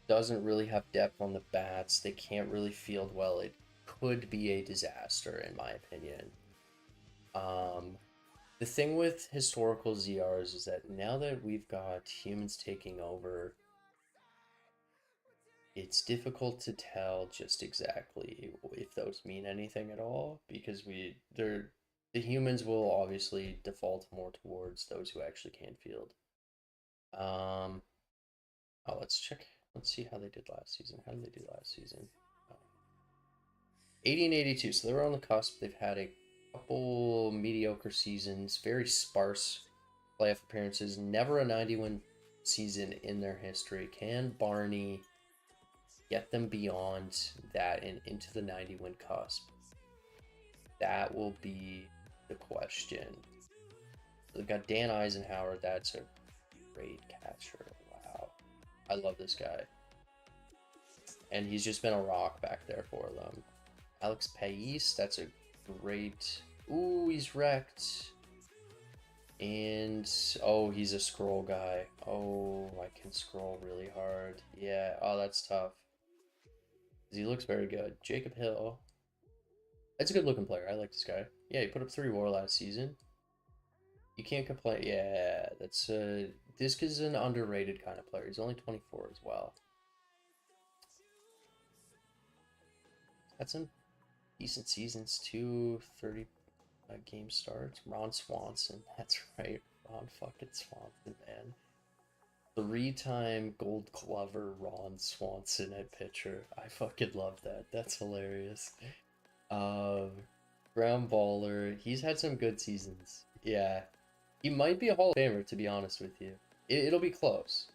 Doesn't really have depth on the bats. They can't really field well. It could be a disaster, in my opinion. The thing with historical ZRs is that now that we've got humans taking over, it's difficult to tell just exactly if those mean anything at all, because the humans will obviously default more towards those who actually can field. Oh, let's check. Let's see how they did last season. How did they do last season? 80 and 82, so they were on the cusp. They've had a couple mediocre seasons, very sparse playoff appearances, never a 90-win season in their history. Can Barney get them beyond that and into the 90-win cusp? That will be the question. They've got Dan Eisenhower. That's a great catcher. Wow. I love this guy. And he's just been a rock back there for them. Alex Pais, that's a great... Ooh, he's wrecked. And, oh, he's a scroll guy. Oh, I can scroll really hard. Yeah, oh, that's tough. He looks very good. Jacob Hill. That's a good looking player. I like this guy. Yeah, he put up 3 WAR last season. You can't complain. Yeah, that's this is an underrated kind of player. He's only 24 as well. Had some decent seasons too. 30. game starts. Ron Swanson. That's right. Ron fucking Swanson, man. Three-time Gold Glover Ron Swanson at pitcher. I fucking love that. That's hilarious. Um, Ground baller. He's had some good seasons. Yeah. He might be a Hall of Famer, to be honest with you. It'll be close.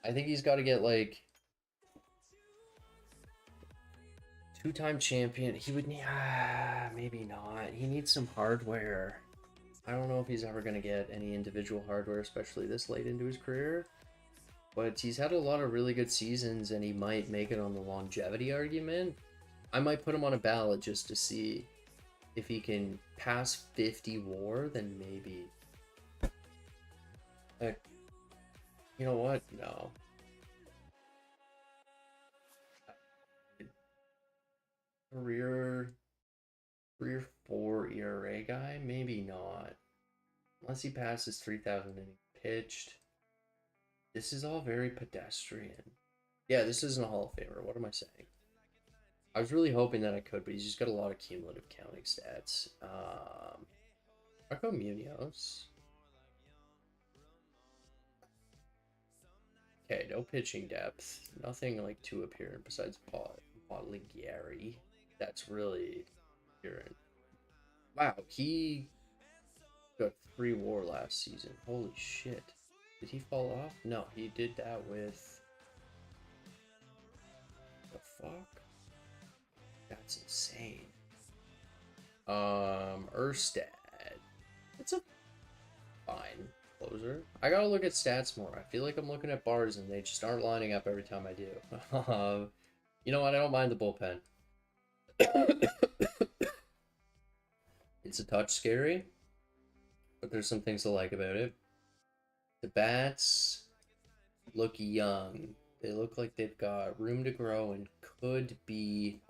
I think he's got to get, like, two-time champion. He would need... maybe not. He needs some hardware. I don't know if he's ever going to get any individual hardware, especially this late into his career. But he's had a lot of really good seasons, and he might make it on the longevity argument. I might put him on a ballot just to see if he can pass 50 WAR, then maybe. You know what? No. Career 4 ERA guy? Maybe not. Unless he passes 3,000 innings pitched. This is all very pedestrian. Yeah, this isn't a Hall of Famer. What am I saying? I was really hoping that I could, but he's just got a lot of cumulative counting stats. Marco Munoz. Okay, no pitching depth. Nothing like too apparent besides Gary. That's really apparent. Wow, he got 3 WAR last season. Holy shit. Did he fall off? No, he did that with... The fuck? That's insane. Erstad. It's a fine closer. I gotta look at stats more. I feel like I'm looking at bars and they just aren't lining up every time I do. You know what? I don't mind the bullpen. It's a touch scary, but there's some things to like about it. The bats look young. They look like they've got room to grow and could be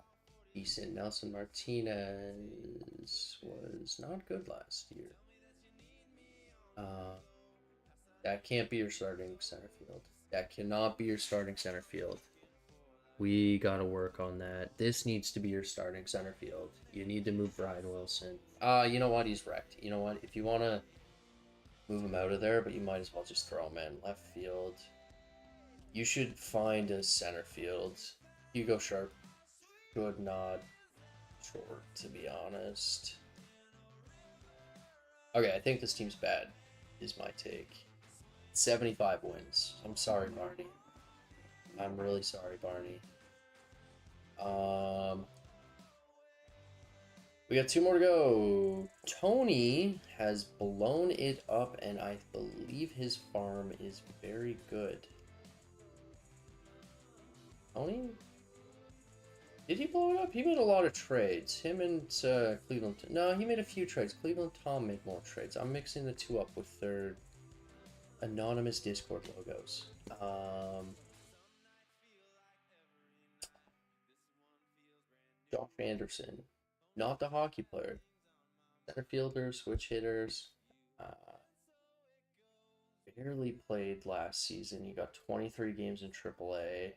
decent. Nelson Martinez was not good last year. That can't be your starting center field. That cannot be your starting center field. We got to work on that. This needs to be your starting center field. You need to move Brian Wilson. You know what? He's wrecked. You know what? If you want to move him out of there, but you might as well just throw him in left field. You should find a center field. Hugo Sharp could not short, to be honest. Okay, I think this team's bad, is my take. 75 wins. I'm sorry, Barney. I'm really sorry, Barney. We got 2 more to go. Tony has blown it up, and I believe his farm is very good. Tony? Did he blow it up? He made a lot of trades. Him and Cleveland... No, he made a few trades. Cleveland Tom made more trades. I'm mixing the two up with their anonymous Discord logos. Josh Anderson. Not the hockey player. Center fielder, switch hitters. Barely played last season. He got 23 games in AAA.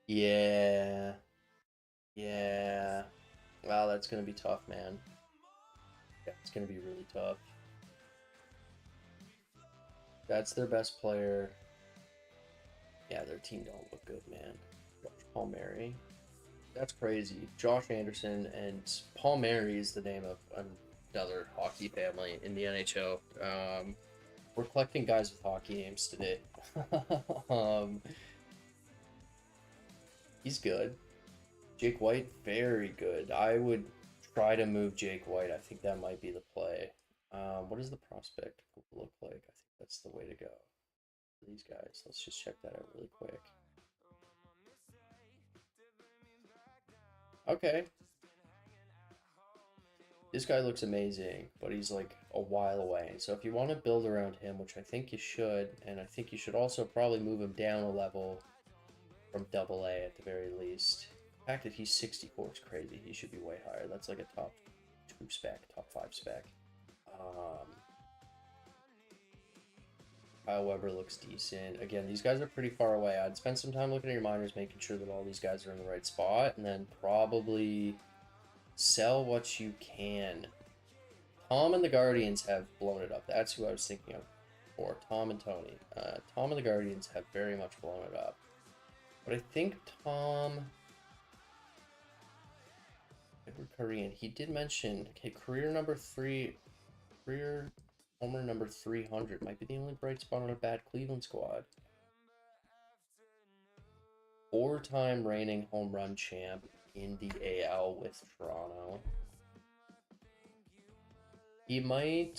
Yeah. Yeah. Wow, that's going to be tough, man. Yeah, it's going to be really tough. That's their best player. Yeah, their team don't look good, man. Josh Palmieri. That's crazy. Josh Anderson and Palmieri is the name of another hockey family in the NHL. We're collecting guys with hockey names today. He's good. Jake White, very good. I would try to move Jake White. I think that might be the play. What does the prospect look like? I think that's the way to go. These guys. Let's just check that out really quick. Okay. This guy looks amazing, but he's like a while away. So if you want to build around him, which I think you should, and I think you should also probably move him down a level from AA at the very least. The fact that he's 64 is crazy. He should be way higher. That's like a top 2 spec, top 5 spec. Kyle Weber looks decent. Again, these guys are pretty far away. I'd spend some time looking at your minors, making sure that all these guys are in the right spot, and then probably sell what you can. Tom and the Guardians have blown it up. That's who I was thinking of before. Tom and Tony. Tom and the Guardians have very much blown it up. But I think Tom... Edward Korean, he did mention, okay, career homer number 300 might be the only bright spot on a bad Cleveland squad. 4-time reigning home run champ in the AL with Toronto. He might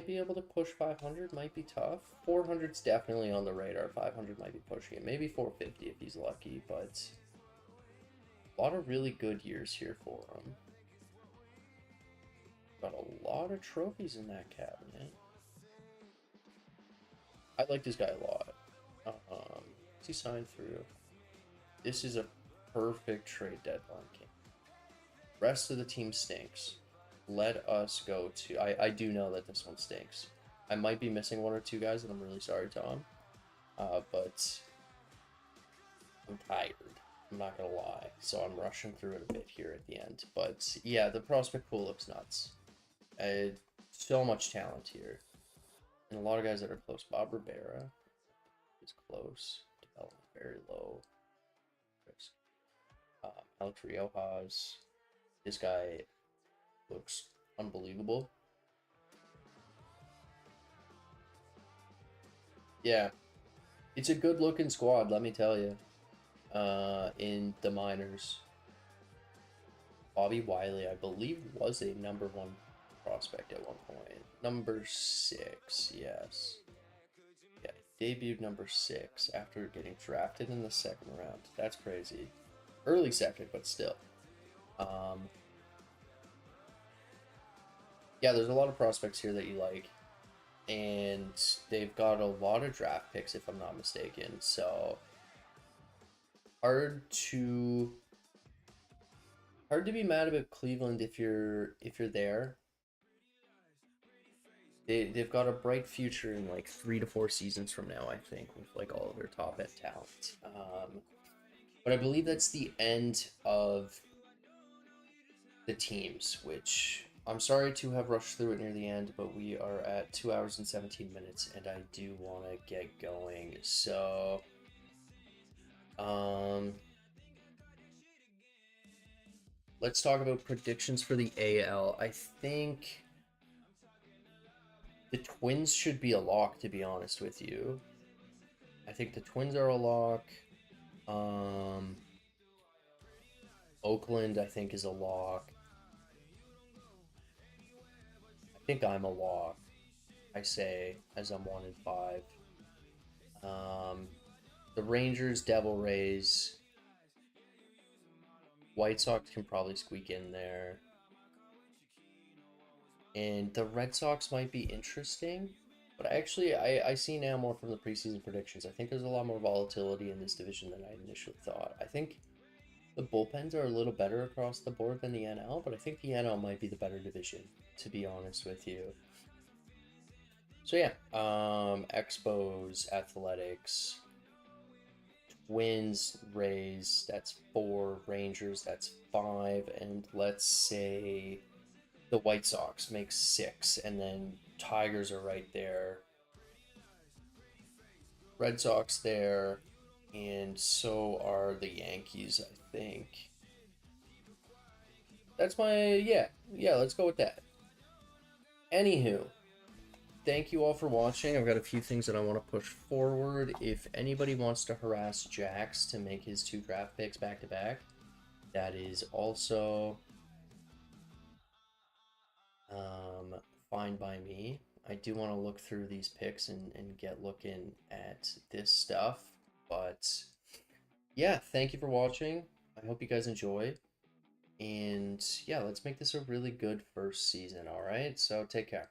be able to push 500, might be tough. 400's definitely on the radar. 500 might be pushing it. Maybe 450 if he's lucky, but a lot of really good years here for him. Got a lot of trophies in that cabinet. I like this guy a lot. He signed through. This is a perfect trade deadline game. Rest of the team stinks. Let us go to... I do know that this one stinks. I might be missing one or two guys, and I'm really sorry, Tom. But I'm tired. I'm not gonna lie. So I'm rushing through it a bit here at the end. But yeah, the prospect pool looks nuts. So much talent here. And a lot of guys that are close. Bob Rivera is close. Development very low. Alex Riojas. This guy looks unbelievable. Yeah. It's a good looking squad, let me tell you. In the minors. Bobby Wiley, I believe, was a #1 prospect at one point. Number 6, yes. Yeah, debuted number 6 after getting drafted in the 2nd round. That's crazy. Early 2nd, but still. Yeah, there's a lot of prospects here that you like. And they've got a lot of draft picks, if I'm not mistaken. So hard to be mad about Cleveland if you're there. They've got a bright future in like 3 to 4 seasons from now, I think, with like all of their top end talent. But I believe that's the end of the teams, which I'm sorry to have rushed through it near the end, but we are at 2 hours and 17 minutes, and I do want to get going. So, let's talk about predictions for the AL. I think the Twins should be a lock, to be honest with you. I think the Twins are a lock. Oakland, I think, is a lock. I think I'm a lock, I say, as I'm 1-5. The Rangers, Devil Rays, White Sox can probably squeak in there. And the Red Sox might be interesting, but actually, I see now more from the preseason predictions. I think there's a lot more volatility in this division than I initially thought. I think the bullpens are a little better across the board than the NL, but I think the NL might be the better division, to be honest with you. So yeah, Expos, Athletics, Twins, Rays, that's 4, Rangers, that's 5, and let's say the White Sox makes 6, and then Tigers are right there, Red Sox there, and so are the Yankees, I think. That's my, yeah, let's go with that. Anywho, thank you all for watching. I've got a few things that I want to push forward. If anybody wants to harass Jax to make his 2 draft picks back-to-back, that is also fine by me. I do want to look through these picks and get looking at this stuff. But yeah, thank you for watching. I hope you guys enjoy. And yeah, let's make this a really good first season, all right? So take care.